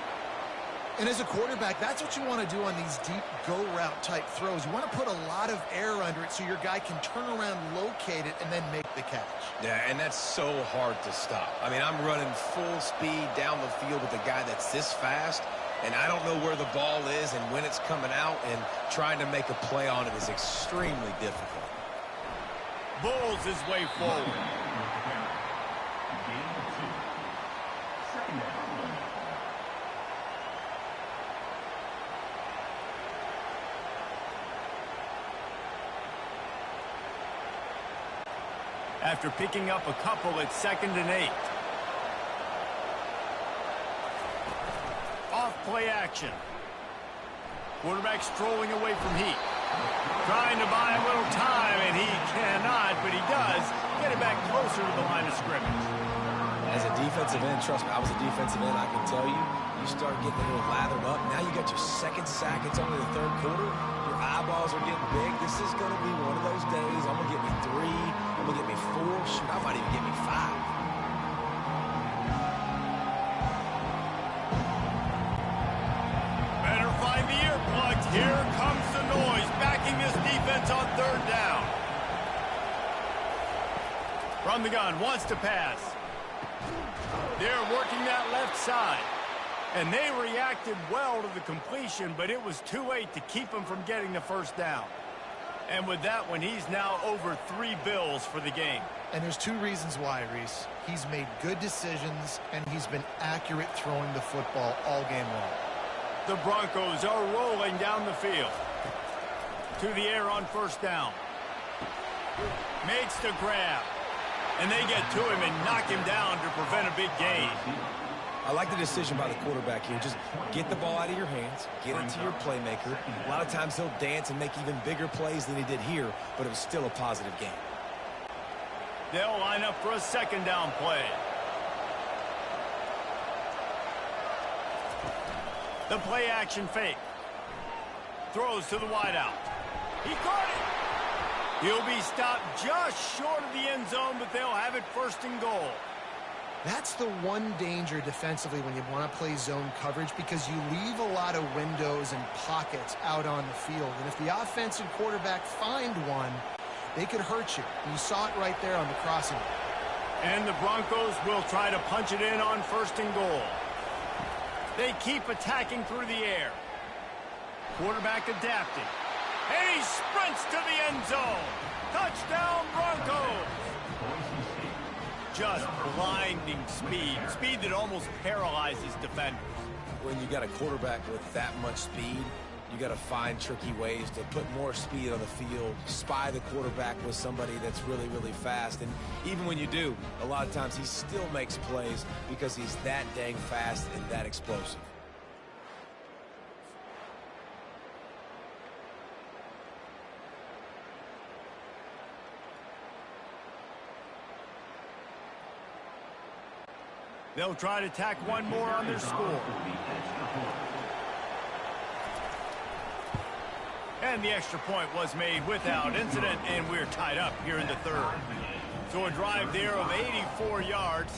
And as a quarterback, that's what you want to do on these deep go-route type throws. You want to put a lot of air under it so your guy can turn around, locate it, and then make the catch. Yeah, and that's so hard to stop. I mean, I'm running full speed down the field with a guy that's this fast, and I don't know where the ball is and when it's coming out, and trying to make a play on it is extremely difficult. Bulls his way forward. After picking up a couple, it's 2nd and 8. play action. Quarterback strolling away from heat. Trying to buy a little time, and he cannot, but he does get it back closer to the line of scrimmage. As a defensive end, trust me, I was a defensive end, I can tell you, you start getting a little lathered up. Now you got your second sack. It's only the third quarter. Your eyeballs are getting big. This is going to be one of those days. I'm going to get me 3. I'm going to get me 4. Shoot, I might even get me 5. The earplugs. Here comes the noise, backing this defense on third down. From the gun, wants to pass. They're working that left side. And they reacted well to the completion, but it was too late to keep him from getting the first down. And with that one, he's now over 3 bills for the game. And there's 2 reasons why, Reese. He's made good decisions, and he's been accurate throwing the football all game long. The Broncos are rolling down the field. To the air on first down. Makes the grab. And they get to him and knock him down to prevent a big gain. I like the decision by the quarterback here. Just get the ball out of your hands, get it to your playmaker. A lot of times he'll dance and make even bigger plays than he did here, but it was still a positive game. They'll line up for a second down play. The play action fake. Throws to the wideout. He caught it. He'll be stopped just short of the end zone, but they'll have it first and goal. That's the one danger defensively when you want to play zone coverage, because you leave a lot of windows and pockets out on the field. And if the offense and quarterback find one, they could hurt you. You saw it right there on the crossing. And the Broncos will try to punch it in on first and goal. They keep attacking through the air. Quarterback adapting. And he sprints to the end zone. Touchdown, Broncos. Just blinding speed. Speed that almost paralyzes defenders. When you got a quarterback with that much speed, you got to find tricky ways to put more speed on the field, spy the quarterback with somebody that's really, really fast. And even when you do, a lot of times he still makes plays because he's that dang fast and that explosive. They'll try to tack one more on their score. And the extra point was made without incident, and we're tied up here in the third. So a drive there of 84 yards,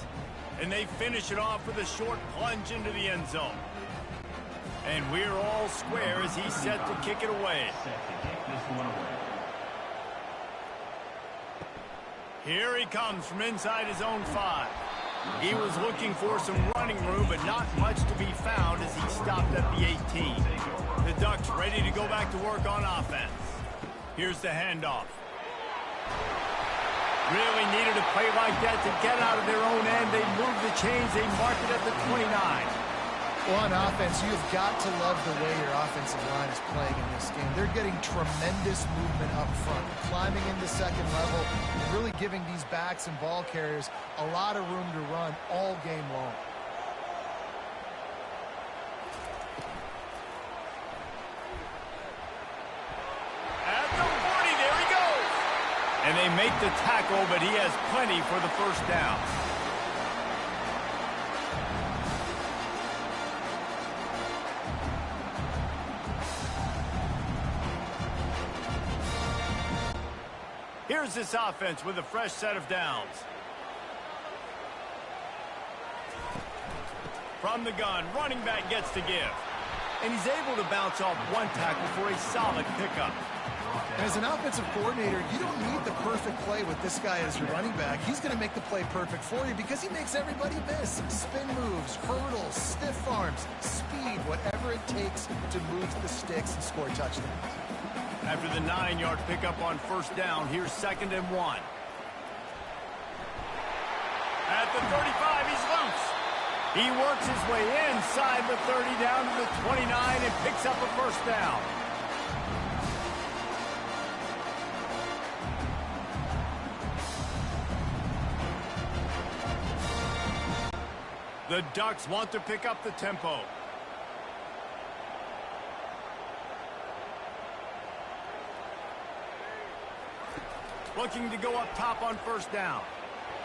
and they finish it off with a short plunge into the end zone. And we're all square as he's set to kick it away. Here he comes from inside his own 5. He was looking for some running room, but not much to be found as he stopped at the 18. The Ducks ready to go back to work on offense. Here's the handoff. Really needed a play like that to get out of their own end. They moved the chains. They marked it at the 29. Well, on offense, you've got to love the way your offensive line is playing in this game. They're getting tremendous movement up front, climbing into second level, and really giving these backs and ball carriers a lot of room to run all game long. At the 40, there he goes. And they make the tackle, but he has plenty for the first down. Here's this offense with a fresh set of downs. From the gun, running back gets to give. And he's able to bounce off one tackle for a solid pickup. As an offensive coordinator, you don't need the perfect play with this guy as your running back. He's going to make the play perfect for you because he makes everybody miss. Spin moves, hurdles, stiff arms, speed, whatever it takes to move the sticks and score touchdowns. After the 9-yard pickup on first down, here's 2nd and 1. At the 35, he's loose. He works his way inside the 30 down to the 29 and picks up a first down. The Ducks want to pick up the tempo. Looking to go up top on first down.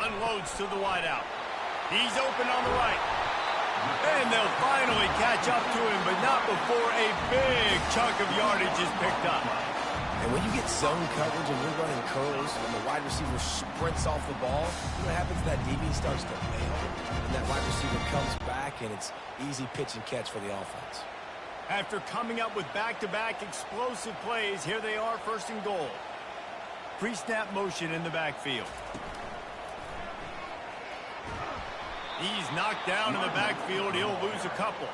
Unloads to the wideout. He's open on the right. And they'll finally catch up to him, but not before a big chunk of yardage is picked up. And when you get zone coverage and you're running curls and the wide receiver sprints off the ball, you know what happens? That DB starts to bail, and that wide receiver comes back, and it's easy pitch and catch for the offense. After coming up with back-to-back explosive plays, here they are, first and goal. Pre-snap motion in the backfield. He's knocked down in the backfield. He'll lose a couple.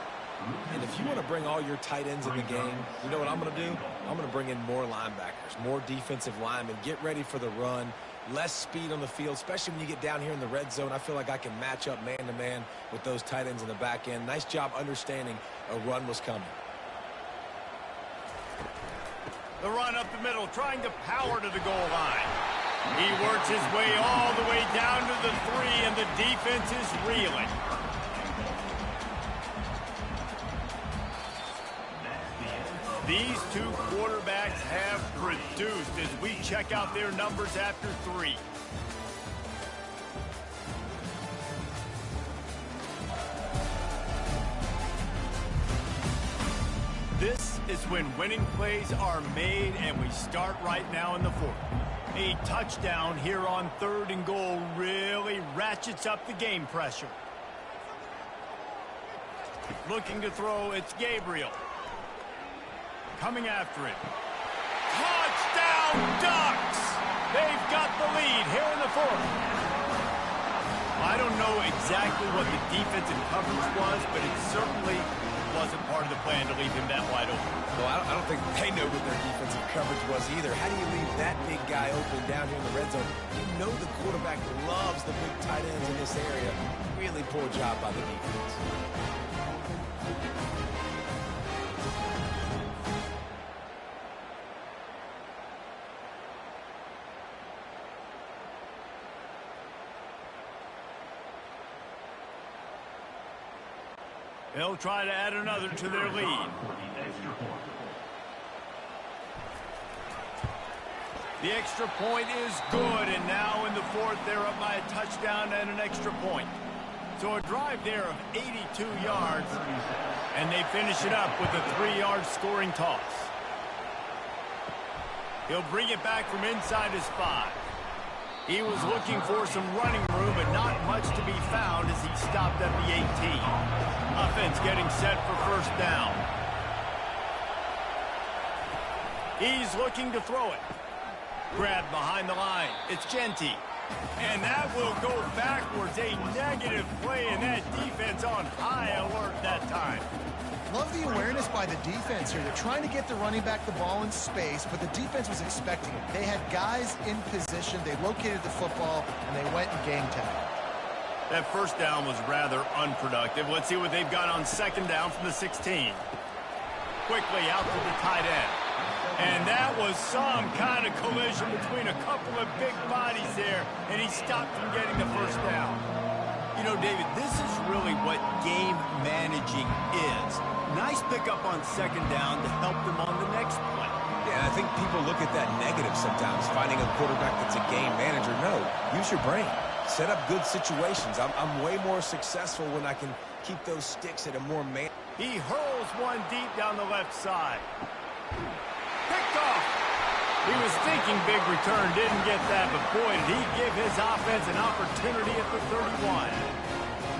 And if you want to bring all your tight ends in the game, you know what I'm going to do? I'm going to bring in more linebackers, more defensive linemen, get ready for the run, less speed on the field, especially when you get down here in the red zone. I feel like I can match up man-to-man with those tight ends in the back end. Nice job understanding a run was coming. The run up the middle, trying to power to the goal line. He works his way all the way down to the 3, and the defense is reeling. These two quarterbacks have produced as we check out their numbers after 3. This is when winning plays are made, and we start right now in the 4th. A touchdown here on 3rd and goal really ratchets up the game pressure. Looking to throw, it's Gabriel. Coming after it. Touchdown Ducks! They've got the lead here in the 4th. I don't know exactly what the defensive coverage was, but it certainly wasn't part of the plan to leave him that wide open. Well, I don't think they know what their defensive coverage was either. How do you leave that big guy open down here in the red zone? You know the quarterback loves the big tight ends in this area. Really poor job by the defense. They'll try to add another to their lead. The extra point is good, and now in the 4th, they're up by a touchdown and an extra point. So a drive there of 82 yards, and they finish it up with a 3-yard scoring toss. He'll bring it back from inside his 5. He was looking for some running room, but not much to be found as he stopped at the 18. Offense getting set for first down. He's looking to throw it. Grabbed behind the line. It's Genty. And that will go backwards. A negative play, and that defense on high alert that time. Love the awareness by the defense here. They're trying to get the running back the ball in space, but the defense was expecting it. They had guys in position. They located the football, and they went and game tagged. That first down was rather unproductive. Let's see what they've got on 2nd down from the 16. Quickly out to the tight end. And that was some kind of collision between a couple of big bodies there, and he stopped from getting the first down. You know, David, this is really what game managing is. Nice pickup on 2nd down to help them on the next play. Yeah, I think people look at that negative sometimes, finding a quarterback that's a game manager. No, use your brain. Set up good situations. I'm way more successful when I can keep those sticks at a more man. He hurls one deep down the left side. Picked off. He was thinking big return, didn't get that, but boy, did he give his offense an opportunity at the 31.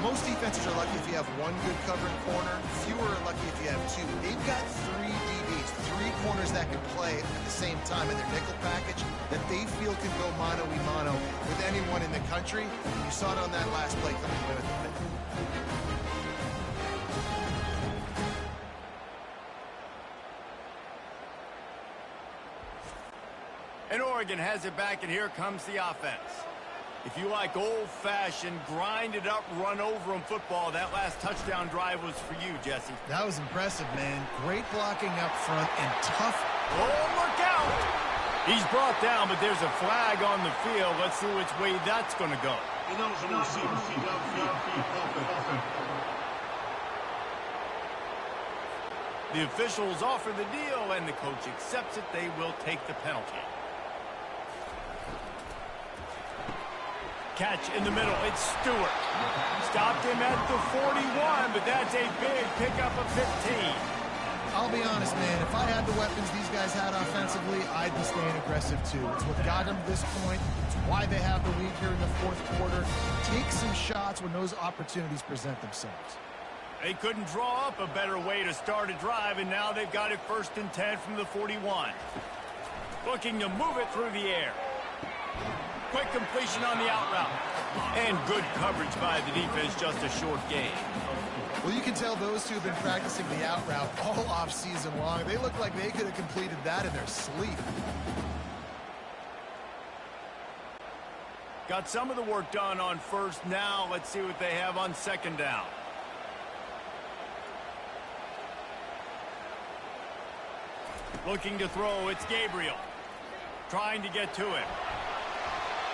Most defenses are lucky if you have one good covering corner. Fewer are lucky if you have 2. They've got 3 DBs, 3 corners that can play at the same time in their nickel package that they feel can go mano-a-mano with anyone in the country. You saw it on that last play coming away with the pick. And Oregon has it back, and here comes the offense. If you like old-fashioned, grind-it-up, run-over-'em football, that last touchdown drive was for you, Jesse. That was impressive, man. Great blocking up front and tough. Oh, look out! He's brought down, but there's a flag on the field. Let's see which way that's going to go. The officials offer the deal, and the coach accepts it. They will take the penalty. Catch in the middle. It's Stewart. Stopped him at the 41, but that's a big pickup of 15. I'll be honest, man. If I had the weapons these guys had offensively, I'd be staying aggressive too. It's what got them to this point. It's why they have the lead here in the fourth quarter. Take some shots when those opportunities present themselves. They couldn't draw up a better way to start a drive, and now they've got it 1st and 10 from the 41. Looking to move it through the air. Quick completion on the out route. And good coverage by the defense, just a short gain. Well, you can tell those two have been practicing the out route all off season long. They look like they could have completed that in their sleep. Got some of the work done on 1st. Now let's see what they have on 2nd down. Looking to throw, it's Gabriel. Trying to get to him.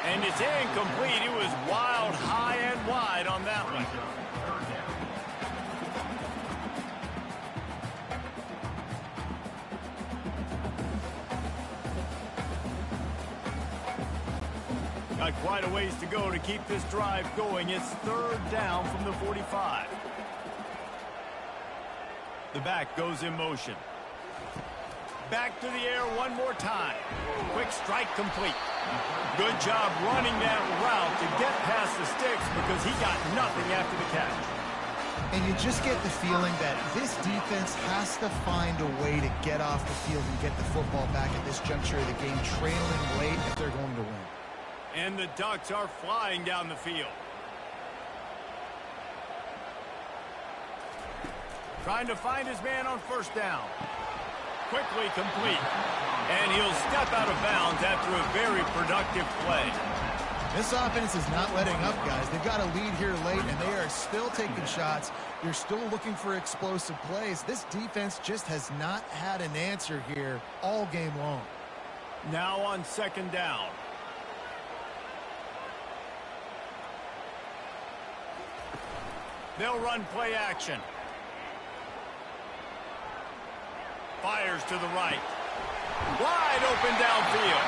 And it's incomplete. It was wild, high and wide on that one. Got quite a ways to go to keep this drive going. It's 3rd down from the 45. The back goes in motion. Back to the air one more time. Quick strike complete. Good job running that route to get past the sticks because he got nothing after the catch. And you just get the feeling that this defense has to find a way to get off the field and get the football back at this juncture of the game, trailing late if they're going to win. And the Ducks are flying down the field. Trying to find his man on 1st down. Quickly complete. And he'll step out of bounds after a very productive play. This offense is not letting up, guys. They've got a lead here late, and they are still taking shots. They're still looking for explosive plays. This defense just has not had an answer here all game long. Now on 2nd down. They'll run play action. Fires to the right. Wide open downfield.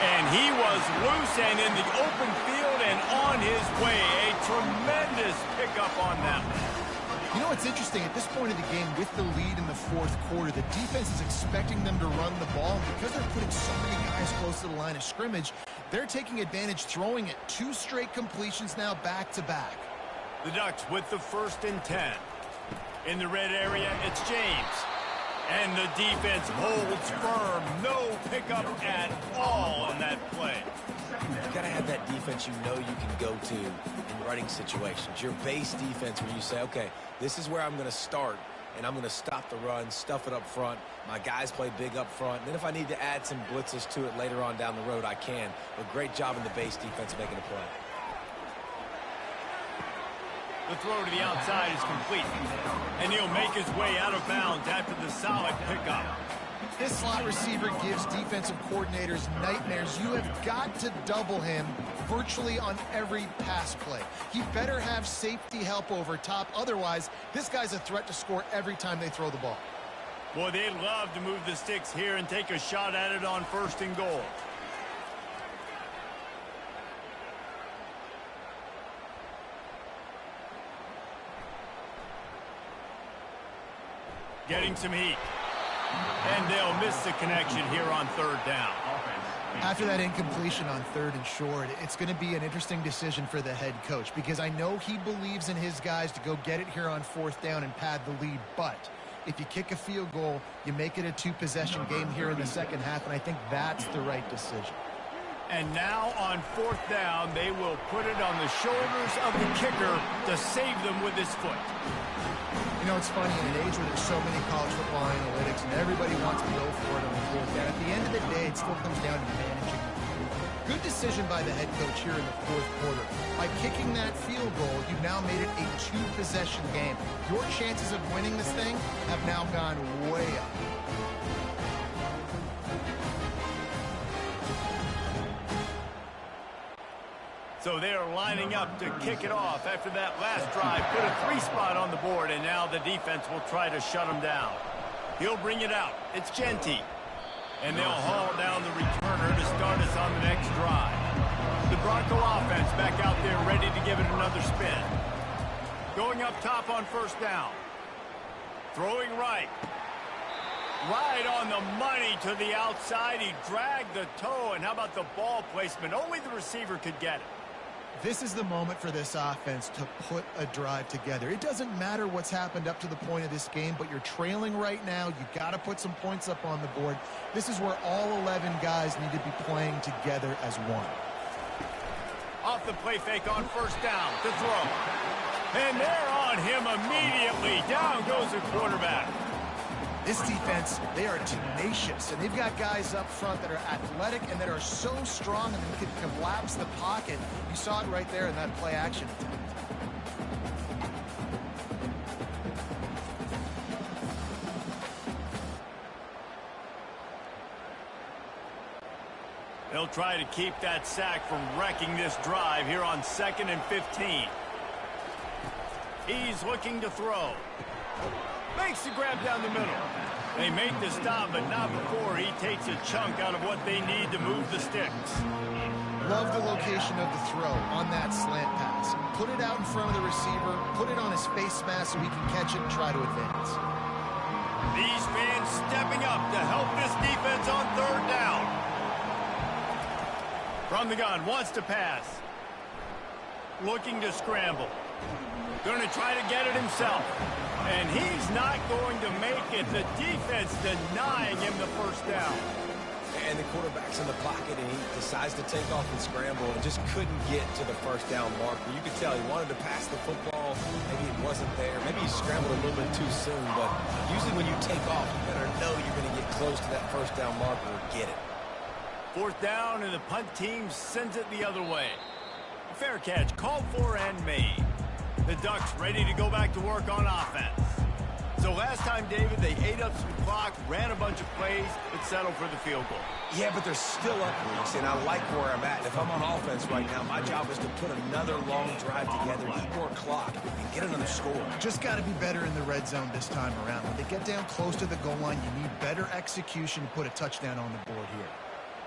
And he was loose and in the open field and on his way. A tremendous pickup on that one. You know what's interesting? At this point of the game, with the lead in the 4th quarter, the defense is expecting them to run the ball. And because they're putting so many guys close to the line of scrimmage, they're taking advantage, throwing it 2 straight completions now back-to-back. The Ducks with the 1st and 10. In the red area, it's James. And the defense holds firm. No pickup at all on that play. You've got to have that defense you know you can go to in running situations. Your base defense where you say, okay, this is where I'm going to start, and I'm going to stop the run, stuff it up front. My guys play big up front. And then if I need to add some blitzes to it later on down the road, I can. But great job in the base defense making a play. The throw to the outside is complete. And he'll make his way out of bounds after the solid pickup. This slot receiver gives defensive coordinators nightmares. You have got to double him virtually on every pass play. He better have safety help over top. Otherwise, this guy's a threat to score every time they throw the ball. Boy, they'd love to move the sticks here and take a shot at it on 1st and goal. Getting some heat. And they'll miss the connection here on 3rd down. After that incompletion on 3rd and short, it's going to be an interesting decision for the head coach because I know he believes in his guys to go get it here on 4th down and pad the lead. But if you kick a field goal, you make it a 2-possession game here in the 2nd half, and I think that's the right decision. And now on 4th down, they will put it on the shoulders of the kicker to save them with his foot. You know, it's funny, in an age where there's so many college football analytics and everybody wants to go for it on the 4th down, at the end of the day, it still comes down to managing. Good decision by the head coach here in the 4th quarter. By kicking that field goal, you've now made it a 2-possession game. Your chances of winning this thing have now gone way up. So they are lining up to kick it off after that last drive. Put a 3-spot on the board, and now the defense will try to shut them down. He'll bring it out. It's Genty. And they'll haul down the returner to start us on the next drive. The Bronco offense back out there ready to give it another spin. Going up top on first down. Throwing right. Right on the money to the outside. He dragged the toe, and how about the ball placement? Only the receiver could get it. This is the moment for this offense to put a drive together. It doesn't matter what's happened up to the point of this game, but you're trailing right now. You got to put some points up on the board. This is where all 11 guys need to be playing together as one. Off the play fake on first down to throw. And they're on him immediately. Down goes the quarterback. This defense, they are tenacious, and they've got guys up front that are athletic and that are so strong and can collapse the pocket. You saw it right there in that play action attempt. They'll try to keep that sack from wrecking this drive here on 2nd and 15. He's looking to throw. Makes the grab down the middle. They make the stop, but not before he takes a chunk out of what they need to move the sticks. Love the location of the throw on that slant pass. Put it out in front of the receiver, put it on his face mask so he can catch it and try to advance. These fans stepping up to help this defense on third down. From the gun, wants to pass. Looking to scramble. Going to try to get it himself. And he's not going to make it. The defense denying him the first down. And the quarterback's in the pocket, and he decides to take off and scramble and just couldn't get to the first down marker. You could tell he wanted to pass the football. Maybe it wasn't there. Maybe he scrambled a little bit too soon. But usually when you take off, you better know you're going to get close to that first down marker or get it. Fourth down, and the punt team sends it the other way. Fair catch called for and made. The Ducks ready to go back to work on offense. So last time, David, they ate up some clock, ran a bunch of plays, but settled for the field goal. Yeah, but they're still up, Reese, and I like where I'm at. If I'm on offense right now, my job is to put another long drive together, eat more clock, and get another score. Just got to be better in the red zone this time around. When they get down close to the goal line, you need better execution to put a touchdown on the board here.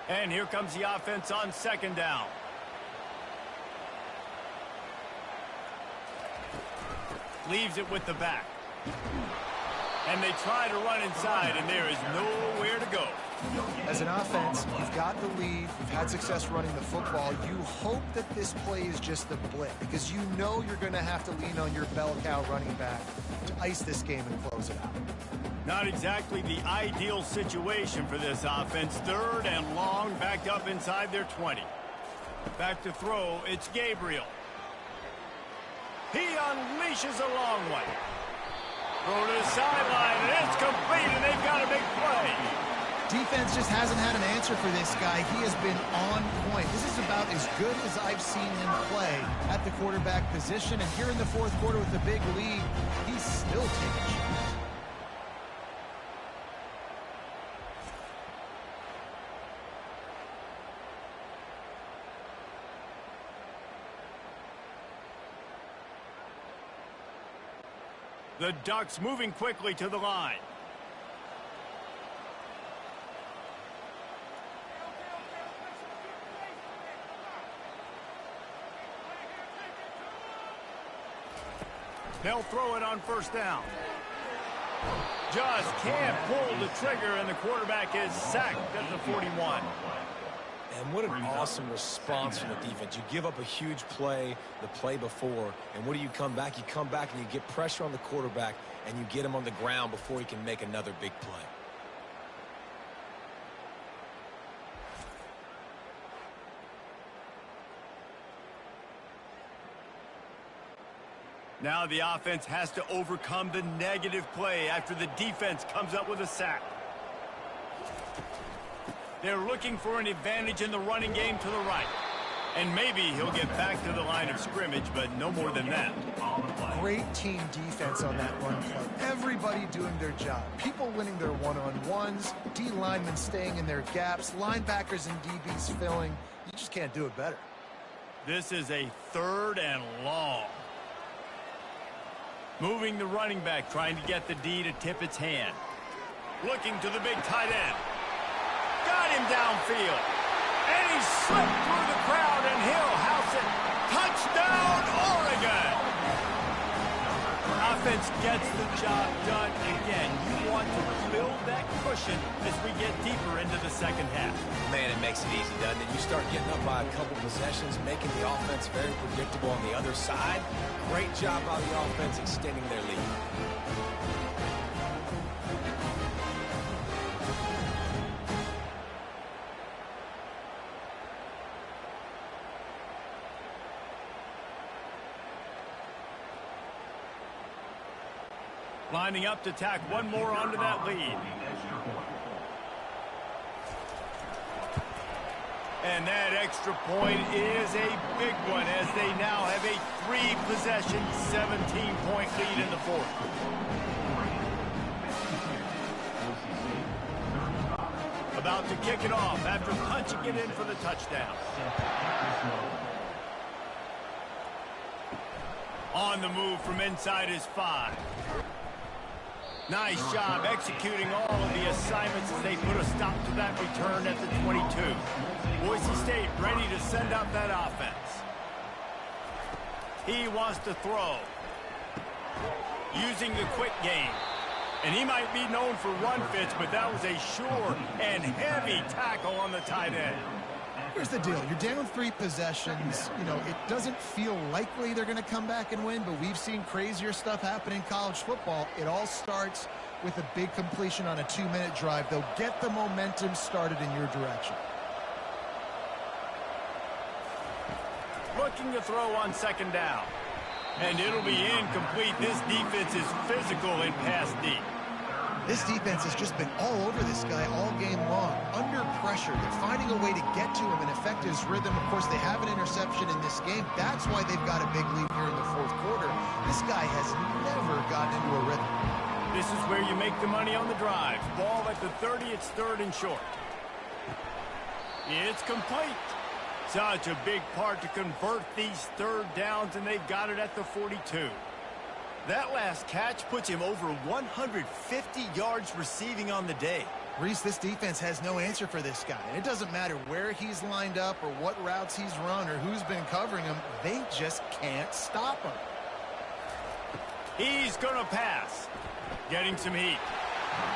And here comes the offense on second down. Leaves it with the back. And they try to run inside, and there is nowhere to go. As an offense, you've got the lead. You've had success running the football. You hope that this play is just a blip because you know you're going to have to lean on your bell cow running back to ice this game and close it out. Not exactly the ideal situation for this offense. Third and long, backed up inside their 20. Back to throw, it's Gabriel. He unleashes a long one. Throw to the sideline, and it's complete, and they've got a big play. Defense just hasn't had an answer for this guy. He has been on point. This is about as good as I've seen him play at the quarterback position. And here in the fourth quarter with the big lead, he's still taking shots. The Ducks moving quickly to the line. They'll throw it on first down. Just can't pull the trigger, and the quarterback is sacked at the 41. And what an awesome response from the defense. You give up a huge play the play before, and what do you come back? You come back and you get pressure on the quarterback, and you get him on the ground before he can make another big play. Now the offense has to overcome the negative play after the defense comes up with a sack. They're looking for an advantage in the running game to the right. And maybe he'll get back to the line of scrimmage, but no more than that. Great team defense on that run play. Everybody doing their job. People winning their one-on-ones, D linemen staying in their gaps, linebackers and DBs filling. You just can't do it better. This is a third and long. Moving the running back, trying to get the D to tip its hand. Looking to the big tight end. Got him downfield. And he slipped through the crowd, and he'll house it defense gets the job done. Again, you want to build that cushion as we get deeper into the second half. Man, it makes it easy, doesn't it? You start getting up by a couple possessions, making the offense very predictable on the other side. Great job by the offense extending their lead. Lining up to tack one more onto that lead. And that extra point is a big one as they now have a 3-possession, 17-point lead in the fourth. About to kick it off after punching it in for the touchdown. On the move from inside his 5. Nice job executing all of the assignments as they put a stop to that return at the 22. Boise State ready to send out that offense. He wants to throw. Using the quick game. And he might be known for run fits, but that was a sure and heavy tackle on the tight end. Here's the deal. You're down 3 possessions. You know, it doesn't feel likely they're going to come back and win, but we've seen crazier stuff happen in college football. It all starts with a big completion on a 2-minute drive. They'll get the momentum started in your direction. Looking to throw on second down. And it'll be incomplete. This defense is physical in pass deep. This defense has just been all over this guy all game long. Under pressure. They're finding a way to get to him and affect his rhythm. Of course, they have an interception in this game. That's why they've got a big lead here in the fourth quarter. This guy has never gotten into a rhythm. This is where you make the money on the drive. Ball at the 30, it's 3rd and short. It's complete. Such a big part to convert these 3rd downs, and they've got it at the 42. That last catch puts him over 150 yards receiving on the day. Reese, this defense has no answer for this guy. And it doesn't matter where he's lined up or what routes he's run or who's been covering him. They just can't stop him. He's going to pass. Getting some heat.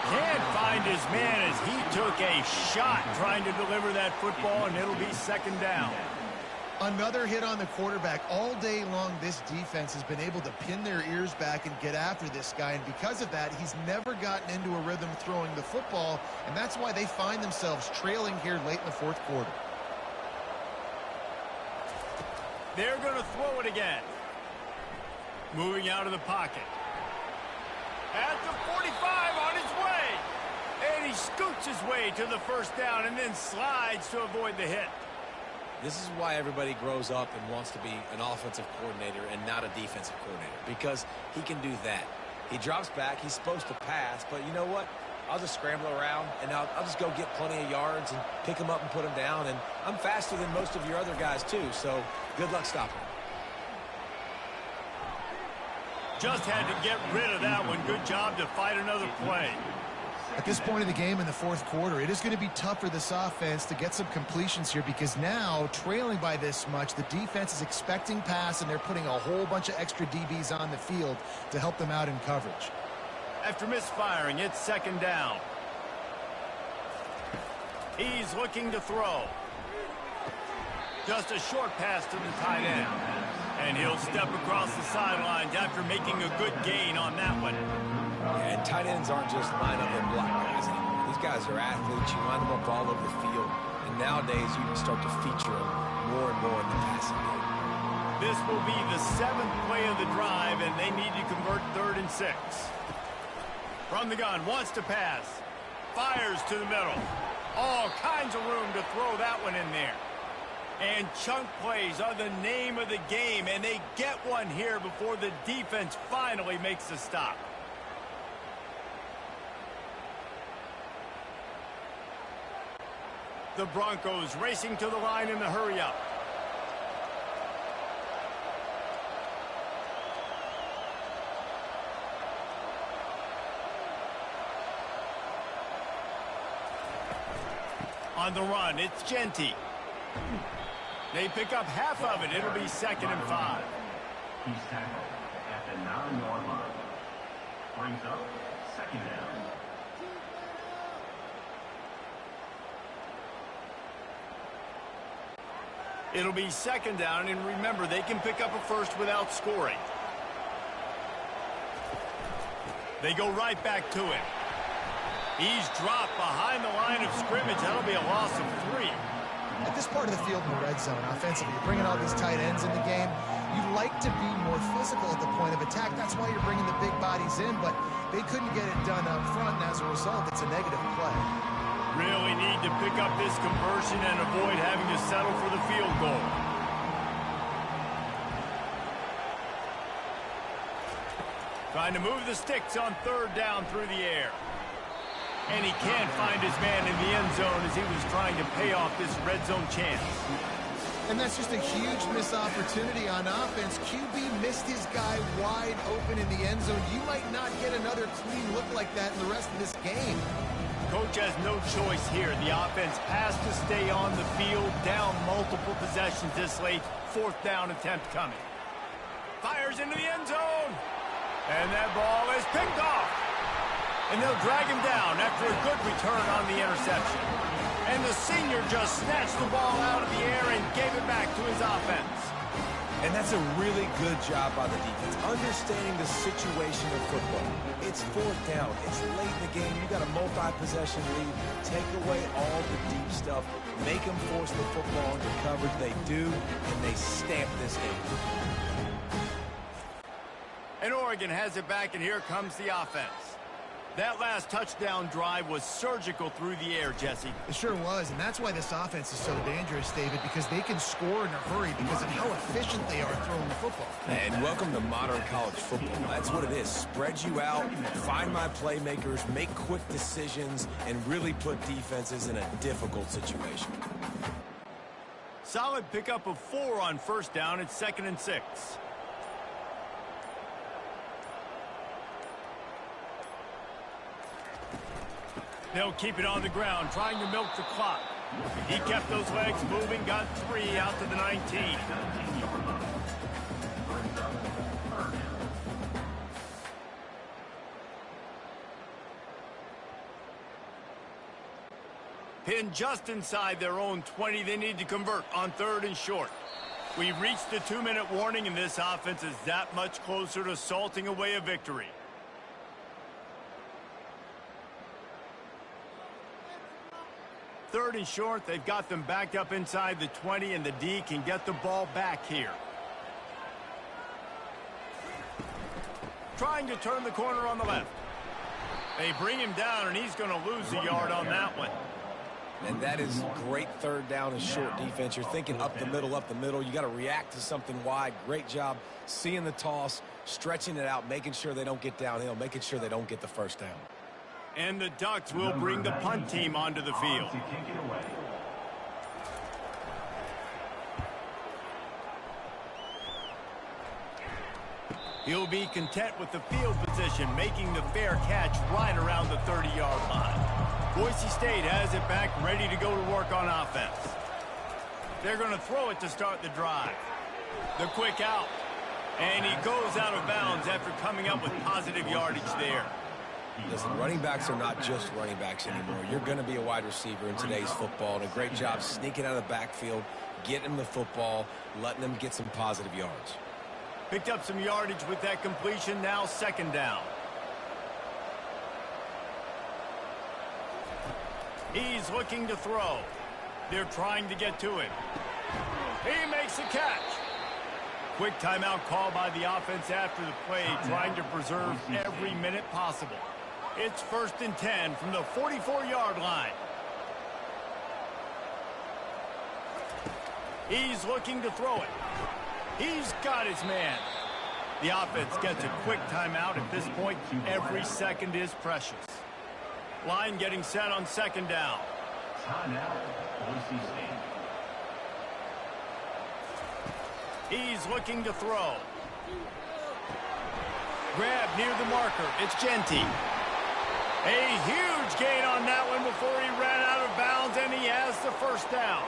Can't find his man as he took a shot trying to deliver that football, and it'll be 2nd down. Another hit on the quarterback. All day long, this defense has been able to pin their ears back and get after this guy, and because of that, he's never gotten into a rhythm throwing the football, and that's why they find themselves trailing here late in the fourth quarter. They're going to throw it again. Moving out of the pocket. At the 45 on his way. And he scoots his way to the 1st down and then slides to avoid the hit. This is why everybody grows up and wants to be an offensive coordinator and not a defensive coordinator, because he can do that. He drops back. He's supposed to pass, but you know what? I'll just scramble around, and I'll just go get plenty of yards and pick him up and put him down, and I'm faster than most of your other guys, too, so good luck stopping him. Just had to get rid of that one. Good job to fight another play. At this point of the game in the fourth quarter, it is going to be tough for this offense to get some completions here because now, trailing by this much, the defense is expecting pass, and they're putting a whole bunch of extra DBs on the field to help them out in coverage. After misfiring, it's 2nd down. He's looking to throw. Just a short pass to the tight end. And he'll step across the sidelines after making a good gain on that one. And tight ends aren't just line up and block guys anymore. These guys are athletes. You line them up all over the field. And nowadays, you can start to feature them more and more in the passing game. This will be the 7th play of the drive, and they need to convert 3rd and 6. From the gun, wants to pass. Fires to the middle. All kinds of room to throw that one in there. And chunk plays are the name of the game, and they get one here before the defense finally makes the stop. The Broncos racing to the line in the hurry-up. On the run, it's Genty. They pick up half of it. It'll be 2nd and 5. He's tackled at the 9-yard line. Brings up second down. It'll be second down, and remember, they can pick up a first without scoring. They go right back to him. He's dropped behind the line of scrimmage. That'll be a loss of 3. At this part of the field in the red zone, offensively, you're bringing all these tight ends in the game. You'd like to be more physical at the point of attack. That's why you're bringing the big bodies in, but they couldn't get it done up front, and as a result, it's a negative play. Really need to pick up this conversion and avoid having to settle for the field goal. Trying to move the sticks on third down through the air. And he can't find his man in the end zone as he was trying to pay off this red zone chance. And that's just a huge missed opportunity on offense. QB missed his guy wide open in the end zone. You might not get another clean look like that in the rest of this game. Coach has no choice here. The offense has to stay on the field, down multiple possessions this late. Fourth down attempt coming. Fires into the end zone. And that ball is picked off. And they'll drag him down after a good return on the interception. And the senior just snatched the ball out of the air and gave it back to his offense. And that's a really good job by the defense, understanding the situation of football. It's fourth down. It's late in the game. You got a multi-possession lead. Take away all the deep stuff. Make them force the football into coverage. They do, and they stamp this game. And Oregon has it back, and here comes the offense. That last touchdown drive was surgical through the air, Jesse. It sure was, and that's why this offense is so dangerous, David, because they can score in a hurry because of how efficient they are throwing the football. And welcome to modern college football. That's what it is. Spread you out, find my playmakers, make quick decisions, and really put defenses in a difficult situation. Solid pickup of 4 on first down. It's 2nd and 6. They'll keep it on the ground, trying to milk the clock. He kept those legs moving, got 3 out to the 19. Pinned just inside their own 20. They need to convert on 3rd and short. We've reached the 2-minute warning, and this offense is that much closer to salting away a victory. 3rd and short, they've got them backed up inside the 20, and the D can get the ball back here. Trying to turn the corner on the left. They bring him down, and he's going to lose a yard on that one. And that is great 3rd down and short defense. You're thinking up the middle, up the middle. You got to react to something wide. Great job seeing the toss, stretching it out, making sure they don't get downhill, making sure they don't get the first down. And the Ducks will bring the punt team onto the field. He'll be content with the field position, making the fair catch right around the 30-yard line. Boise State has it back, ready to go to work on offense. They're going to throw it to start the drive. The quick out. And he goes out of bounds after coming up with positive yardage there. Listen, running backs are not just running backs anymore. You're going to be a wide receiver in today's football. And a great job sneaking out of the backfield, getting them the football, letting them get some positive yards. Picked up some yardage with that completion. Now 2nd down. He's looking to throw. They're trying to get to him. He makes a catch. Quick timeout call by the offense after the play, trying to preserve every minute possible. It's 1st and 10 from the 44-yard line. He's looking to throw it. He's got his man. The offense gets a quick timeout. At this point, every second is precious. Line getting set on 2nd down. Timeout, Boise State. He's looking to throw. Grab near the marker. It's Genty. A huge gain on that one before he ran out of bounds, and he has the first down.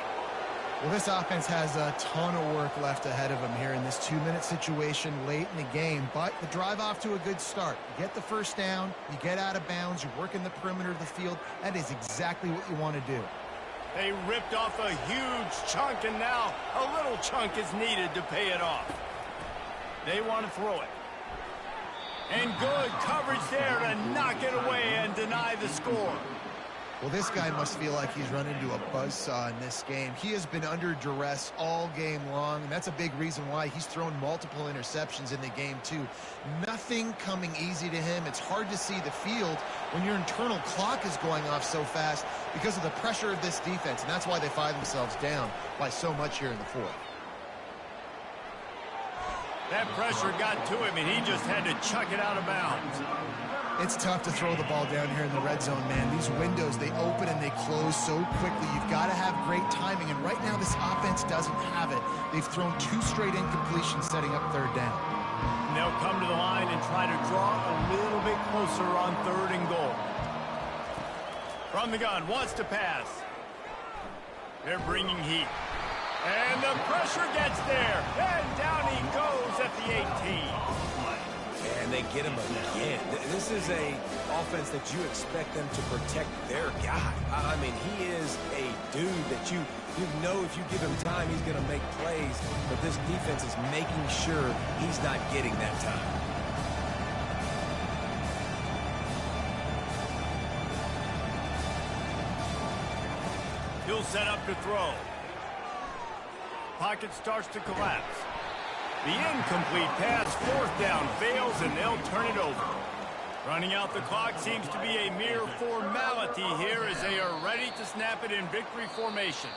Well, this offense has a ton of work left ahead of them here in this 2-minute situation late in the game, but the drive off to a good start. You get the first down, you get out of bounds, you're working the perimeter of the field. That is exactly what you want to do. They ripped off a huge chunk, and now a little chunk is needed to pay it off. They want to throw it. And good coverage there to knock it away and deny the score. Well, this guy must feel like he's run into a buzzsaw in this game. He has been under duress all game long, and that's a big reason why he's thrown multiple interceptions in the game, too. Nothing coming easy to him. It's hard to see the field when your internal clock is going off so fast because of the pressure of this defense, and that's why they find themselves down by so much here in the fourth. That pressure got to him, and he just had to chuck it out of bounds. It's tough to throw the ball down here in the red zone, man. These windows, they open and they close so quickly. You've got to have great timing, and right now this offense doesn't have it. They've thrown 2 straight incompletions setting up third down. And they'll come to the line and try to draw a little bit closer on 3rd and goal. From the gun, wants to pass. They're bringing heat. And the pressure gets there. And down he goes at the 18. And they get him again. This is a offense that you expect them to protect their guy. I mean, he is a dude that you know if you give him time, he's going to make plays. But this defense is making sure he's not getting that time. He'll set up to throw. Pocket starts to collapse. The incomplete pass, 4th down, fails, and they'll turn it over. Running out the clock seems to be a mere formality here as they are ready to snap it in victory formation.